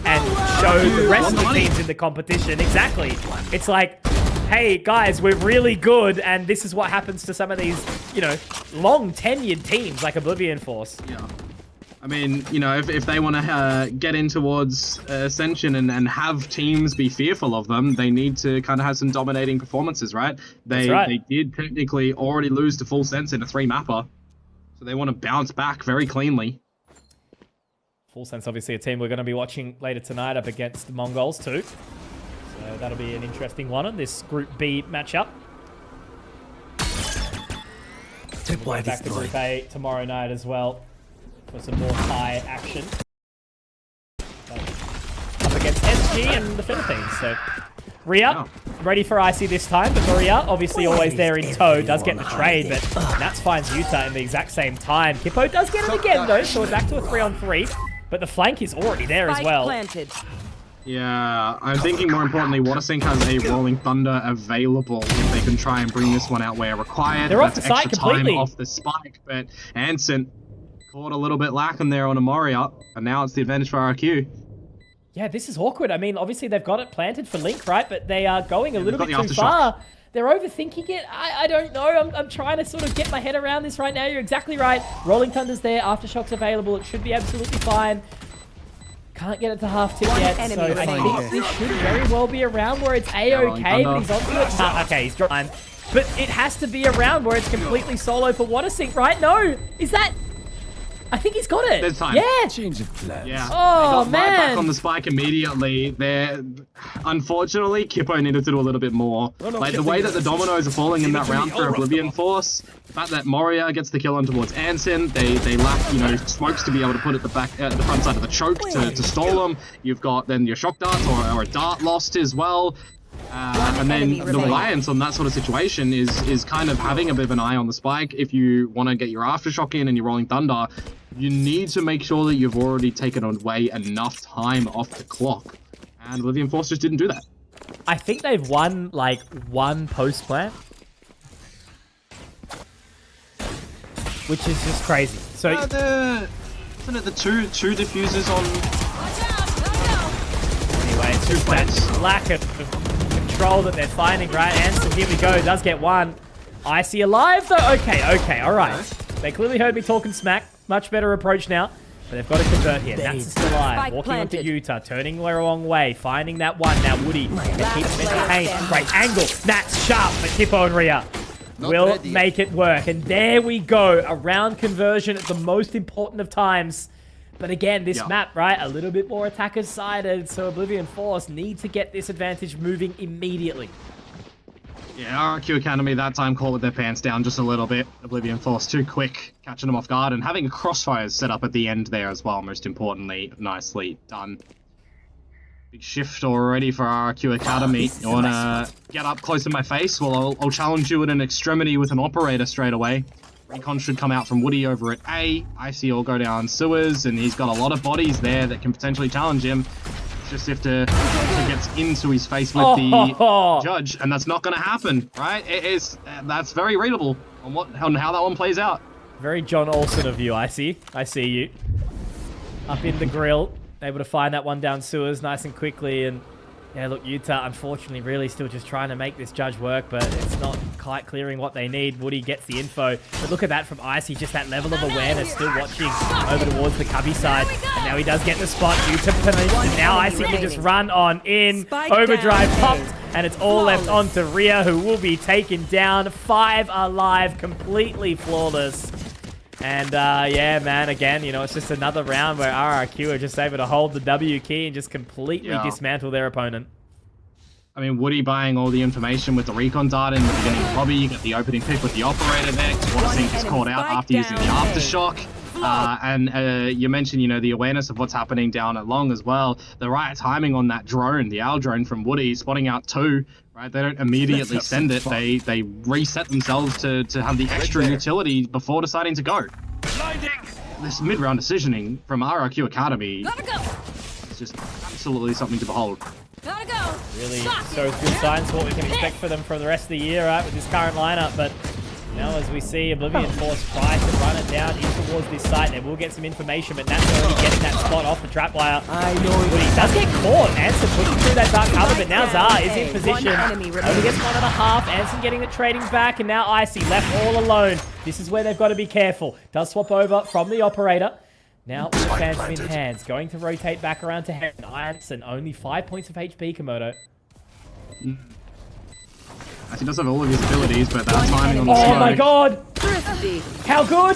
S1: and show the rest of the teams in the competition. Exactly. It's like, hey, guys, we're really good, and this is what happens to some of these, you know, long tenured teams like Oblivion Force.
S2: Yeah. I mean, you know, if they want to get in towards Ascension and have teams be fearful of them, they need to kind of have some dominating performances, right? They did technically already lose to Full Sense in a 3-mapper, so they want to bounce back very cleanly.
S1: Full Sense, obviously, a team we're going to be watching later tonight up against the Mongols too. So that'll be an interesting one on this Group B matchup. We'll go back to Group A tomorrow night as well for some more Thai action. Up against SG and the Philippines. So Ria, ready for IC this time, but Maria, obviously always there in tow, does get the trade, but Nats finds Utah in the exact same time. Kippo does get it again though, so we're back to a 3-on-3, but the flank is already there as well.
S2: Yeah, I'm thinking more importantly, WaterSync has a Rolling Thunder available if they can try and bring this one out where required.
S1: They're off the site completely.
S2: Time off the spike, but Anson caught a little bit lacking there on a Moria, and now it's the advantage for RRQ.
S1: Yeah, this is awkward. I mean, obviously they've got it planted for Link, right? But they are going a little bit too far. They're overthinking it. I don't know. I'm trying to sort of get my head around this right now. You're exactly right. Rolling Thunder's there. Aftershock's available. It should be absolutely fine. Can't get it to half tick yet, so I think this should very well be a round where it's A-okay, but he's onto it. Okay, he's dropped. But it has to be a round where it's completely solo for WaterSync, right? No! Is that... I think he's got it.
S2: There's time.
S1: Yeah.
S6: Change of plans.
S2: Yeah.
S1: Oh,
S2: they got
S1: man.
S2: Right back on the spike immediately. There, unfortunately, Kippo needed to do a little bit more. Like the way that the dominoes are falling in that round for Oblivion Force, the fact that Moria gets the kill on towards Anson, they lack, you know, smokes to be able to put at the front side of the choke to stall them. You've got then your shock darts or a dart lost as well. And then the reliance on that sort of situation is kind of having a bit of an eye on the spike. If you want to get your Aftershock in and you're Rolling Thunder, you need to make sure that you've already taken away enough time off the clock. And Oblivion Force just didn't do that.
S1: I think they've won, like, one post-plant. Which is just crazy. So
S2: isn't it the two diffusers on...
S1: Anyway, it's just that lack of control that they're finding, right? Anson, here we go, does get one. Icy alive, though? Okay, alright. They clearly heard me talking smack. Much better approach now. But they've got to convert here. Nats is still alive. Walking onto Utah, turning the wrong way, finding that one. Now Woody keeps him entertained. Great angle. Nats sharp for Kippo and Ria. Will make it work. And there we go. A round conversion at the most important of times. But again, this map, right, a little bit more attacker-sided, so Oblivion Force need to get this advantage moving immediately.
S2: Yeah, RRQ Academy that time caught with their pants down just a little bit. Oblivion Force too quick, catching them off guard, and having a crossfire set up at the end there as well, most importantly. Nicely done. Big shift already for RRQ Academy. You want to get up close in my face? Well, I'll challenge you at an extremity with an operator straight away. Recon should come out from Woody over at A. Icy will go down sewers, and he's got a lot of bodies there that can potentially challenge him. It's just if he gets into his face with the judge, and that's not going to happen, right? That's very readable on how that one plays out.
S1: Very John Olsen of you, Icy. I see you. Up in the grill, able to find that one down sewers nice and quickly, and Yeah, look, Utah, unfortunately, really still just trying to make this judge work, but it's not quite clearing what they need. Woody gets the info. But look at that from Icy, just that level of awareness, still watching over towards the Cubby side. And now he does get the spot. Utah punished, and now Icy can just run on in. Overdrive popped, and it's all left on to Rhea, who will be taken down. 5 alive, completely flawless. And yeah, man, again, you know, it's just another round where RRQ are just able to hold the W key and just completely dismantle their opponent.
S2: I mean, Woody buying all the information with the recon data in the beginning of the lobby. You get the opening pick with the operator there. Watersink is called out after using the aftershock. And you mentioned, you know, the awareness of what's happening down at long as well. The right timing on that drone, the owl drone from Woody, spotting out 2. Right, they don't immediately send it. They reset themselves to have the extra utility before deciding to go. This mid-round decisioning from RRQ Academy is just absolutely something to behold.
S1: Really shows good signs for what we can expect for them for the rest of the year, right, with this current lineup. But now as we see Oblivion Force try to run it down in towards this site, they will get some information, but Nat's already getting that spot off the trapwire.
S6: I know
S1: He does get caught. Anson pushing through that dark cover, but now Zara is in position. Only gets 1.5. Anson getting the trading back, and now Icy left all alone. This is where they've got to be careful. Does swap over from the operator. Now with Phantom in hands, going to rotate back around to Heron. Anson only 5 points of HP, Komodo.
S2: He does have all of his abilities, but that timing on the
S1: Oh
S2: smoke.
S1: my god! How good!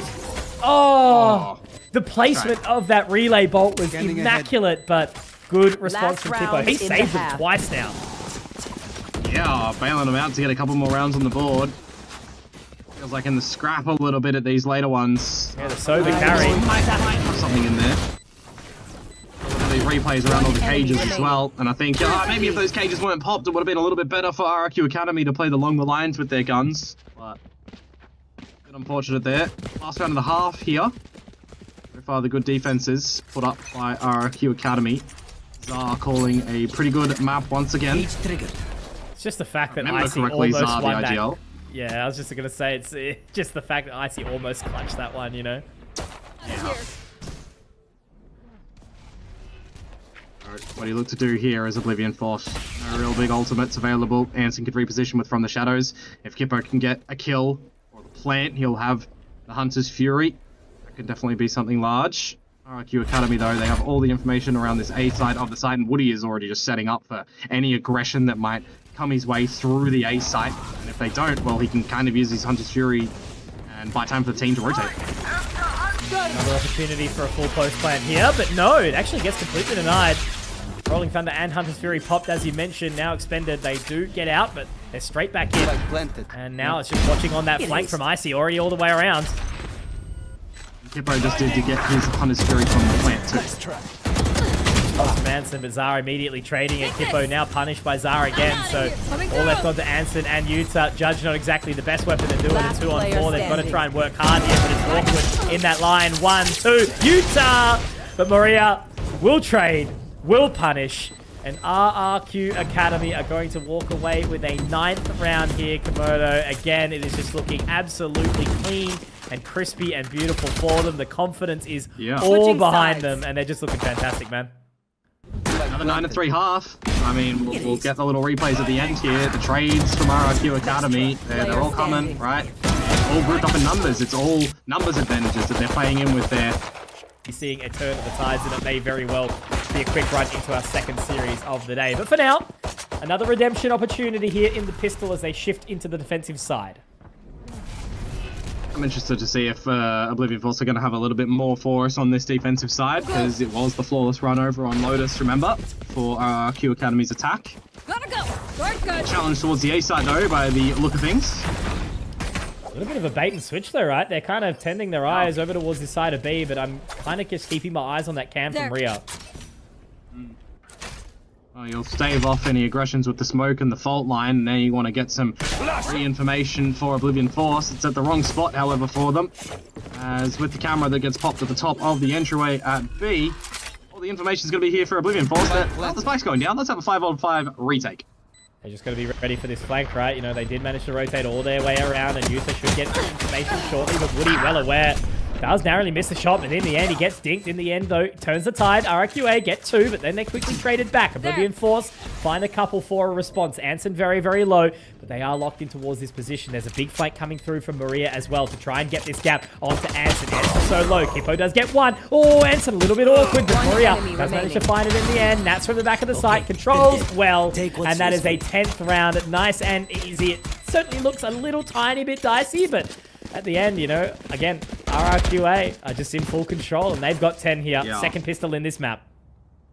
S1: Oh! The placement of that relay bolt was immaculate, but good response from Tippo. He saved them twice now.
S2: Yeah, bailing them out to get a couple more rounds on the board. Feels like in the scrap a little bit at these later ones.
S1: Yeah, the sober carry.
S2: Might have something in there. The replays around all the cages as well, and I think maybe if those cages weren't popped, it would have been a little bit better for RRQ Academy to play along the lines with their guns. But a bit unfortunate there. Last round and a half here. So far, the good defenses put up by RRQ Academy. Zar calling a pretty good map once again.
S1: It's just the fact that Icy
S2: correctly,
S1: almost
S2: Zar,
S1: won
S2: the
S1: that.
S2: IGL.
S1: Yeah, I was just gonna say it's just the fact that Icy almost clutched that one, you know.
S2: Yeah. What he looked to do here is Oblivion Force. No real big ultimates available. Anson could reposition with From the Shadows. If Kippo can get a kill or the plant, he'll have the Hunter's Fury. That could definitely be something large. RRQ Academy, though, they have all the information around this A side of the site, and Woody is already just setting up for any aggression that might come his way through the A site. And if they don't, well, he can kind of use his Hunter's Fury and buy time for the team to rotate.
S1: Another opportunity for a full post plant here, but no, it actually gets completely denied. Rolling Thunder and Hunter's Fury popped, as you mentioned, now expended. They do get out, but they're straight back in. And now it's just watching on that flank from Icy, already all the way around.
S2: Kippo just did to get his Hunter's Fury from the plant, too.
S1: From Anson, but Zara immediately trading it. Kippo now punished by Zara again, so all left on to Anson and Utah. Judge not exactly the best weapon to do it. A 2-on-4. They've got to try and work hard here, but it's awkward in that line. 1, 2, Utah! But Maria will trade, will punish, and RRQ Academy are going to walk away with a 9th round here, Komodo. Again, it is just looking absolutely clean and crispy and beautiful for them. The confidence is all behind them, and they're just looking fantastic, man.
S2: Another 9-3 half. I mean, we'll get the little replays at the end here. The trades from RRQ Academy, they're all coming, right? All grouped up in numbers. It's all numbers advantages that they're playing in with their...
S1: Seeing a turn of the tides, and it may very well be a quick run into our second series of the day. But for now, another redemption opportunity here in the pistol as they shift into the defensive side.
S2: I'm interested to see if Oblivion Force are going to have a little bit more for us on this defensive side, because it was the flawless run over on Lotus, remember, for RRQ Academy's attack.
S4: Gotta go.
S2: Challenge towards the A side, though, by the look of things.
S1: A little bit of a bait and switch though, right? They're kind of tending their eyes over towards the side of B, but I'm kind of just keeping my eyes on that cam from Rhea.
S2: Well, you'll stave off any aggressions with the smoke and the fault line, and now you want to get some information for Oblivion Force. It's at the wrong spot, however, for them. As with the camera that gets popped at the top of the entryway at B, all the information is going to be here for Oblivion Force. But the spike's going down. Let's have a 5-on-5 retake.
S1: They just got to be ready for this flank, right? You know, they did manage to rotate all their way around, and Utah should get information shortly, but Woody well aware Does narrowly miss the shot, but in the end, he gets dinked. In the end, though, turns the tide. RRQA get 2, but then they quickly traded back. Oblivion Force find a couple for a response. Anson very, very low, but they are locked in towards this position. There's a big flank coming through from Maria as well to try and get this gap onto Anson. Anson so low. Kippo does get 1. Oh, Anson a little bit awkward, but Maria does manage to find it in the end. Nats from the back of the site controls well, and that is a 10th round. Nice and easy. It certainly looks a little tiny bit dicey, but at the end, you know, again, RRQA are just in full control, and they've got 10 here.
S2: Yeah.
S1: Second pistol in this map.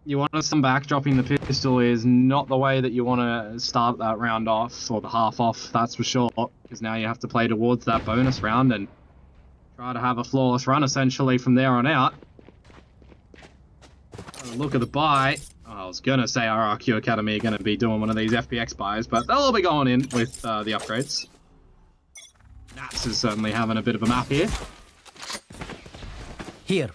S2: You want to come back, dropping the pistol is not the way that you want to start that round off, or the half off, that's for sure. Because now you have to play towards that bonus round and try to have a flawless run, essentially, from there on out. Look at the buy. Oh, I was going to say RRQ Academy are going to be doing one of these FPX buys, but they'll all be going in with the upgrades. Nats is certainly having a bit of a map here.
S6: Here.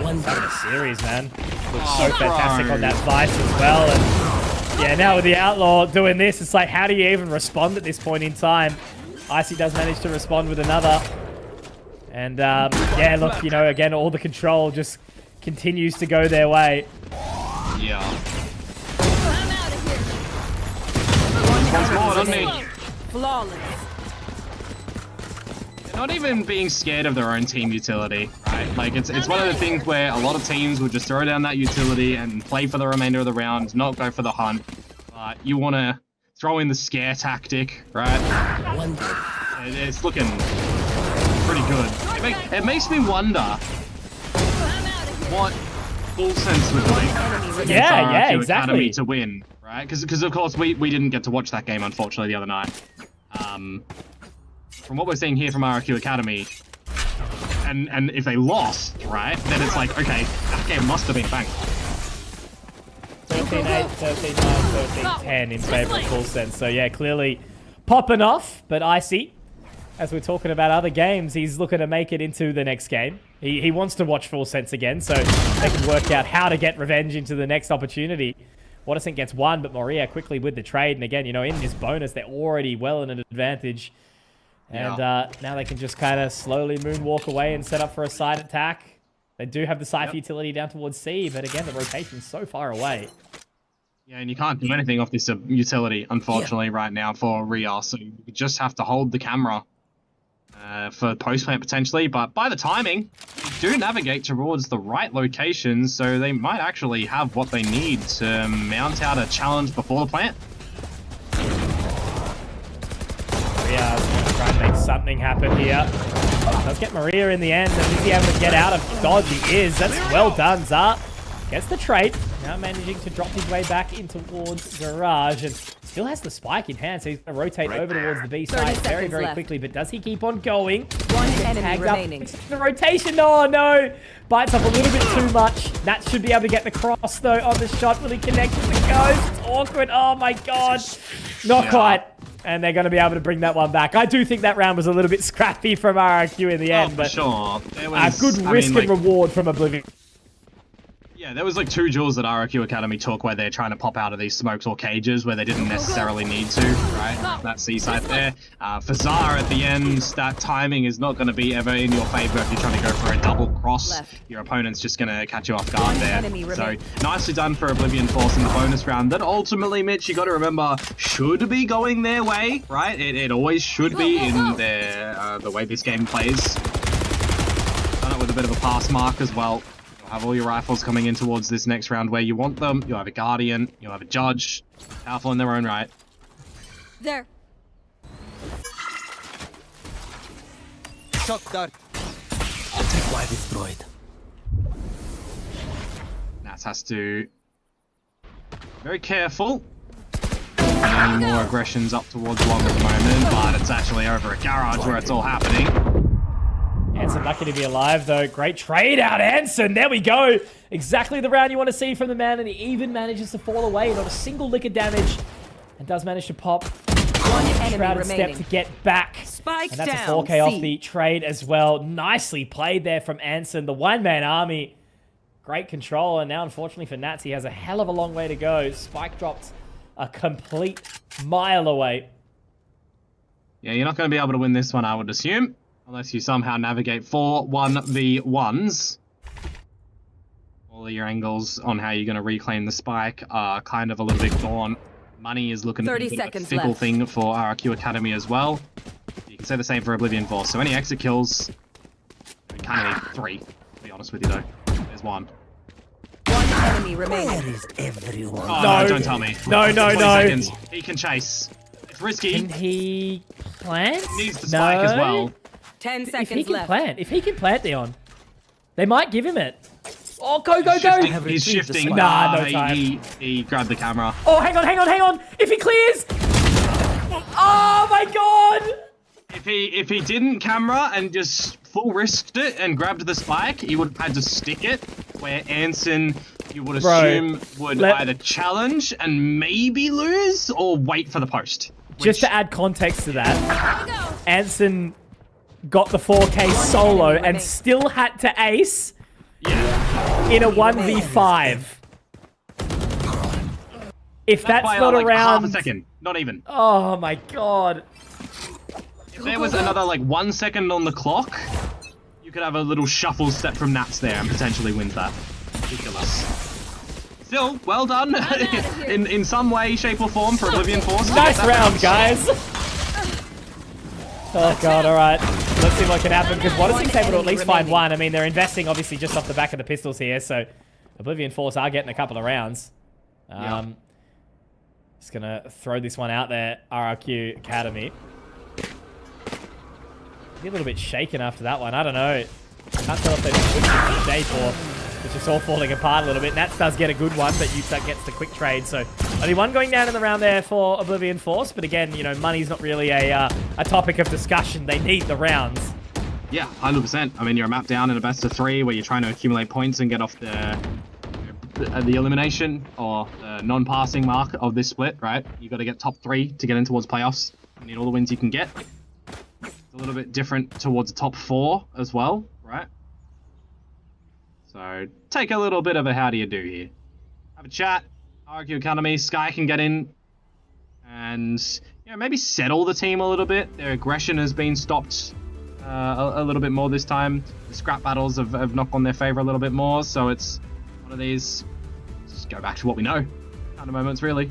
S1: One series, man. Looks so fantastic on that Vice as well. And yeah, now with the Outlaw doing this, it's like, how do you even respond at this point in time? Icy does manage to respond with another. And yeah, look, you know, again, all the control just continues to go their way.
S2: Yeah.
S4: I'm out of here.
S2: Once more on me.
S4: Flawless.
S2: They're not even being scared of their own team utility, right? Like, it's one of the things where a lot of teams would just throw down that utility and play for the remainder of the round, not go for the hunt. You want to throw in the scare tactic, right? It's looking pretty good. It makes me wonder what Full Sense were doing against
S1: Yeah,
S2: RRQ
S1: exactly.
S2: Academy to win, right? Because of course we didn't get to watch that game, unfortunately, the other night. From what we're seeing here from RRQ Academy, and if they lost, right, then it's like, okay, that game must have been banked.
S1: 13-8, 13-9, 13-10 in favor of Full Sense. So yeah, clearly popping off, but Icy, as we're talking about other games, he's looking to make it into the next game. He wants to watch Full Sense again, so they can work out how to get revenge into the next opportunity. Watterson gets 1, but Moria quickly with the trade. And again, you know, in this bonus, they're already well in an advantage. And now they can just kind of slowly moonwalk away and set up for a side attack. They do have the scythe utility down towards C, but again, the rotation's so far away.
S2: Yeah, and you can't do anything off this utility, unfortunately, right now for Rhea. So you just have to hold the camera for post-plant potentially. But by the timing, they do navigate towards the right locations, so they might actually have what they need to mount out a challenge before the plant.
S1: Maria's going to try and make something happen here. Does get Maria in the end, and is he able to get out of dodge? He is. That's well done. Zar gets the trade. Now managing to drop his way back in towards Garage, and still has the spike in hand, so he's going to rotate over towards the B side very, very quickly. But does he keep on going?
S4: One enemy remaining.
S1: The rotation, oh no! Bites up a little bit too much. Nat should be able to get the cross, though, on the shot. Will he connect with the ghost? It's awkward. Oh my god. Not quite. And they're going to be able to bring that one back. I do think that round was a little bit scrappy from RRQ in the end, but
S2: sure.
S1: A good risk and reward from Oblivion.
S2: Yeah, there was like 2 duels that RRQ Academy took where they're trying to pop out of these smokes or cages where they didn't necessarily need to, right? That C-side there. For Zara at the end, that timing is not going to be ever in your favor if you're trying to go for a double cross. Your opponent's just going to catch you off guard there. So nicely done for Oblivion Force in the bonus round. That ultimately, Mitch, you got to remember, should be going their way, right? It always should be in the way this game plays. Done it with a bit of a pass mark as well. Have all your rifles coming in towards this next round where you want them. You'll have a Guardian, you'll have a Judge, powerful in their own right.
S4: There.
S5: Shock dart.
S6: Why destroyed?
S2: Nats has to be very careful. Any more aggressions up towards long at the moment, but it's actually over at Garage where it's all happening.
S1: Anson lucky to be alive, though. Great trade out, Anson. There we go. Exactly the round you want to see from the man, and he even manages to fall away. Not a single lick of damage, and does manage to pop.
S4: One enemy
S1: Shrouded
S4: remaining.
S1: step to get back.
S4: Spike
S1: and that's
S4: down.
S1: a 4K off the trade as well. Nicely played there from Anson. The one-man army. Great control, and now, unfortunately for Nats, he has a hell of a long way to go. Spike dropped a complete mile away.
S2: Yeah, you're not going to be able to win this one, I would assume. Unless you somehow navigate 4 1v1s. All of your angles on how you're going to reclaim the spike are kind of a little bit gone. Money is looking to be
S4: 30
S2: a bit of a
S4: seconds
S2: fickle
S4: left.
S2: thing for RRQ Academy as well. You can say the same for Oblivion Force. So any exit kills, we kind of need 3, to be honest with you though. There's 1.
S4: One enemy remaining.
S6: Where is everyone?
S2: Oh
S1: No.
S2: no, don't tell me.
S1: No, no,
S2: 20
S1: no.
S2: seconds. He can chase. It's risky.
S1: Can he plant?
S2: Needs the spike as well.
S4: 10
S1: If he
S4: seconds
S1: can
S4: left.
S1: plant, Neon, they might give him it. Oh, go, go, go!
S2: Shifting,
S6: have
S2: he's
S6: retrieved the
S2: shifting.
S6: spike.
S1: Nah, no time.
S2: He grabbed the camera.
S1: Oh, hang on! If he clears! Oh my god!
S2: If he didn't camera and just full risked it and grabbed the spike, he would have had to stick it. Where Anson, you would
S1: Bro,
S2: assume, would either challenge and maybe lose or wait for the post.
S1: Just to add context to that, Anson got the 4K solo and still had to ace in a 1v5. If that's
S2: by
S1: not
S2: like
S1: around...
S2: half a second, not even.
S1: Oh my god.
S2: If there was another like 1 second on the clock, you could have a little shuffle step from Nats there and potentially win that. Ridiculous. Still, well done in some way, shape or form for Oblivion Force.
S1: Nice round, guys. Oh god, alright. Let's see what can happen, because Watersing's able to at least find one. I mean, they're investing, obviously, just off the back of the pistols here, so Oblivion Force are getting a couple of rounds. Just gonna throw this one out there, RRQ Academy. Be a little bit shaken after that one. I don't know. Can't tell if they've switched it to J4. It's just all falling apart a little bit. Nats does get a good one, but Utah gets the quick trade. So only one going down in the round there for Oblivion Force. But again, you know, money's not really a topic of discussion. They need the rounds.
S2: Yeah, 100%. I mean, you're a map down in a best of 3 where you're trying to accumulate points and get off the elimination or the non-passing mark of this split, right? You got to get top 3 to get in towards playoffs. You need all the wins you can get. It's a little bit different towards top 4 as well, right? So take a little bit of a how do you do here. Have a chat. RRQ Academy, Sky can get in and maybe settle the team a little bit. Their aggression has been stopped a little bit more this time. The scrap battles have knocked on their favor a little bit more, so it's one of these just go back to what we know kind of moments, really.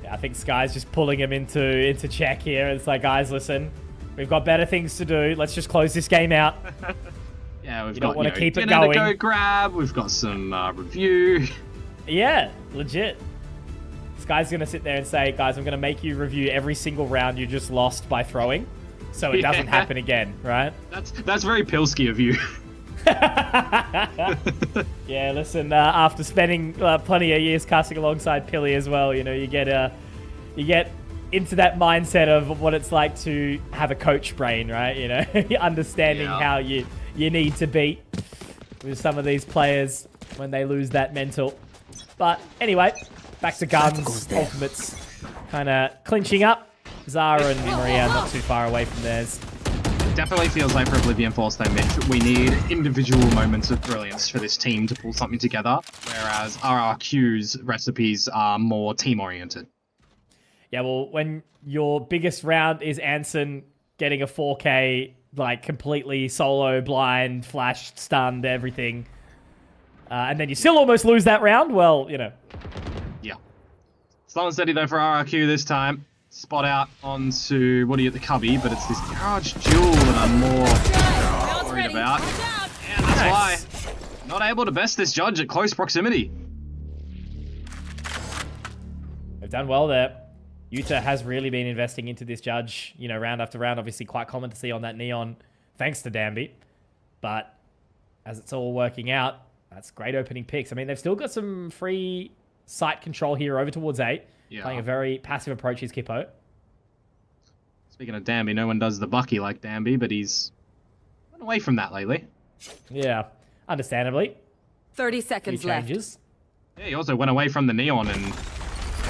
S1: Yeah, I think Sky's just pulling him into check here. It's like, guys, listen, we've got better things to do. Let's just close this game out.
S2: Yeah, we've
S1: You
S2: got
S1: don't want to keep it
S2: dinner
S1: going.
S2: to go grab. We've got some review.
S1: Yeah, legit. Sky's going to sit there and say, guys, I'm going to make you review every single round you just lost by throwing, so it doesn't happen again, right?
S2: That's very Pilsky of you.
S1: Yeah, listen, after spending plenty of years casting alongside Pilly as well, you get into that mindset of what it's like to have a coach brain, right? Understanding how you need to beat with some of these players when they lose that mental. But anyway, back to guns. Ultimates kind of clinching up. Zara and Maria not too far away from theirs.
S2: Definitely feels like for Oblivion Force, though, Mitch, we need individual moments of brilliance for this team to pull something together, whereas RRQ's recipes are more team-oriented.
S1: Yeah, well, when your biggest round is Anson getting a 4K, like, completely solo, blind, flash, stunned, everything, and then you still almost lose that round, well,
S2: Yeah. Slow and steady, though, for RRQ this time. Spot out onto Woody at the cubby, but it's this garage duel that I'm more worried about. And that's why not able to best this judge at close proximity.
S1: They've done well there. Utah has really been investing into this judge, round after round. Obviously quite common to see on that Neon, thanks to Danby. But as it's all working out, that's great opening picks. I mean, they've still got some free site control here over towards A.
S2: Yeah.
S1: Playing a very passive approach is Kippo.
S2: Speaking of Danby, no one does the Bucky like Danby, but he's run away from that lately.
S1: Yeah, understandably.
S4: 30
S1: Few
S4: seconds left.
S1: changes.
S2: Yeah, he also went away from the Neon and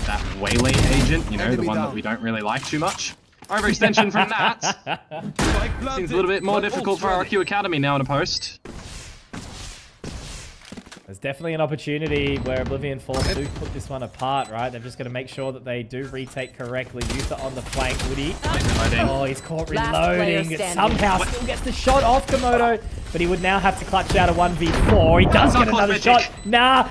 S2: that Waylay agent, the one that we don't really like too much. Overextension from that. Seems a little bit more difficult for RRQ Academy now in a post.
S1: There's definitely an opportunity where Oblivion Force do put this one apart, right? They've just got to make sure that they do retake correctly. Uther on the flank. Would he? Oh, he's caught reloading. It somehow still gets the shot off Komodo, but he would now have to clutch out a 1v4. He does get another shot. Nah!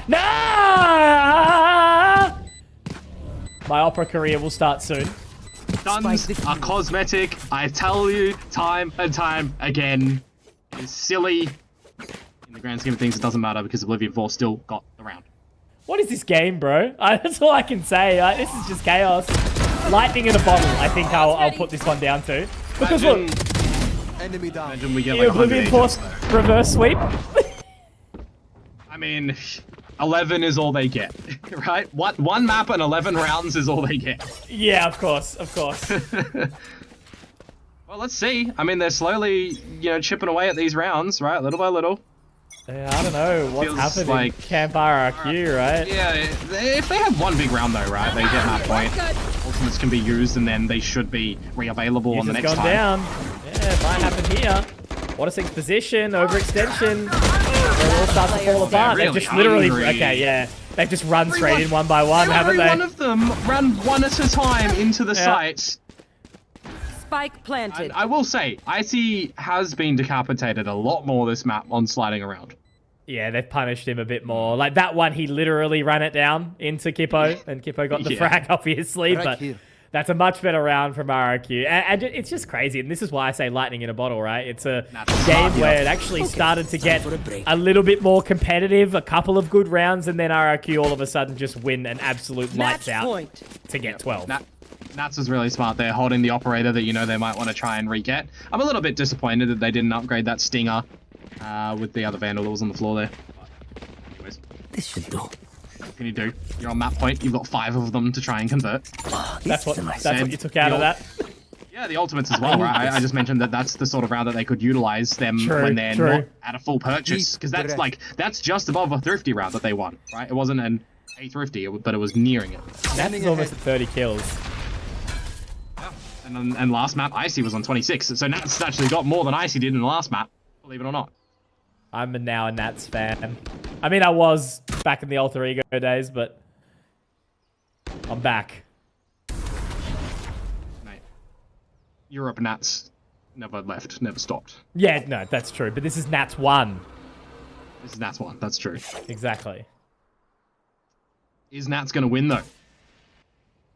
S1: My opera career will start soon.
S2: Stuns are cosmetic. I tell you time and time again. It's silly. In the grand scheme of things, it doesn't matter because Oblivion Force still got the round.
S1: What is this game, bro? That's all I can say. This is just chaos. Lightning in a bottle, I think I'll put this one down to. Because look,
S5: Enemy down.
S2: Imagine we get
S1: the
S2: like
S1: Oblivion
S2: 100
S1: Force reverse sweep.
S2: I mean, 11 is all they get, right? One map and 11 rounds is all they get.
S1: Yeah, of course, of course.
S2: Well, let's see. I mean, they're slowly, chipping away at these rounds, right? Little by little.
S1: Yeah, I don't know what's
S2: Feels
S1: happening.
S2: like-
S1: Camp RRQ, right?
S2: Yeah, if they have one big round though, right? They get that point. Ultimates can be used and then they should be re-available on the next
S1: gone
S2: time.
S1: down. Yeah, it might happen here. What a six position, overextension. It all starts to fall apart.
S2: They're
S1: They've just
S2: really
S1: literally,
S2: angry.
S1: okay, yeah. They've just run straight in one by one, haven't
S2: Every
S1: they?
S2: one of them ran one at a time into the
S1: Yeah.
S2: site.
S4: Spike planted.
S2: I will say, Icy has been decapitated a lot more this map on sliding around.
S1: Yeah, they've punished him a bit more. Like that one, he literally ran it down into Kippo, and Kippo got the
S2: Yeah.
S1: frag, obviously.
S5: Right
S1: But
S5: here.
S1: that's a much better round from RRQ. And it's just crazy. And this is why I say lightning in a bottle, right? It's a game where it actually started to get a little bit more competitive, a couple of good rounds, and then RRQ all of a sudden just win an absolute lights
S4: Match
S1: out
S4: point.
S1: to get 12.
S2: Nats was really smart there, holding the operator that they might want to try and re-get. I'm a little bit disappointed that they didn't upgrade that Stinger with the other Vandal that was on the floor there. But anyways,
S6: This should do.
S2: what can you do? You're on map point. You've got 5 of them to try and convert.
S1: That's what you took out of that.
S2: Yeah, the ultimates as well, right? I just mentioned that that's the sort of round that they could utilize them when they're not at a full purchase. Because that's just above a thrifty round that they won, right? It wasn't an a thrifty, but it was nearing it.
S1: That's almost at 30 kills.
S2: And last map, Icy was on 26. So Nats actually got more than Icy did in the last map, believe it or not.
S1: I'm now a Nats fan. I mean, I was back in the alter ego days, but I'm back.
S2: Mate, Europe Nats never left, never stopped.
S1: Yeah, no, that's true. But this is Nats 1.
S2: This is Nats 1, that's true.
S1: Exactly.
S2: Is Nats going to win, though?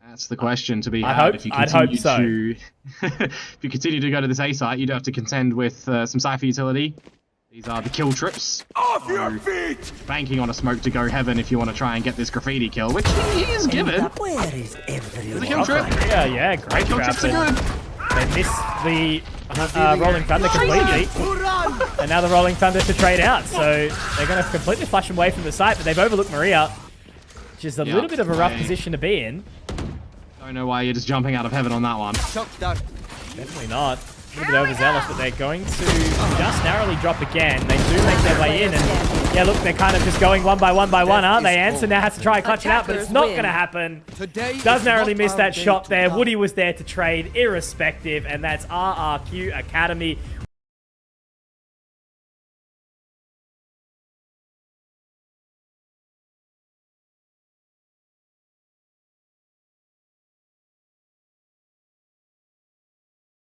S2: That's the question to be
S1: I'd
S2: had.
S1: hope-
S2: If you
S1: I'd
S2: continue
S1: hope so.
S2: to, if you continue to go to this A site, you'd have to contend with some Cypher utility. These are the kill trips.
S3: Off your feet!
S2: Banking on a smoke to go heaven if you want to try and get this graffiti kill, which he is given.
S6: Where is everyone?
S2: The kill trip.
S1: Yeah, great
S2: Kill
S1: trap.
S2: trips are good.
S1: They missed the Rolling Thunder completely. And now the Rolling Thunder to trade out. So they're going to completely flush them away from the site, but they've overlooked Maria, which is a little bit of a rough position to be in.
S2: Don't know why you're just jumping out of heaven on that one.
S5: Shock down.
S1: Definitely not. A little bit overzealous, but they're going to just narrowly drop again. They do make their way in, and yeah, look, they're kind of just going one by one, aren't they? Anson now has to try and clutch it out, but it's not going to happen. Does narrowly miss that shot there. Woody was there to trade irrespective, and that's RRQ Academy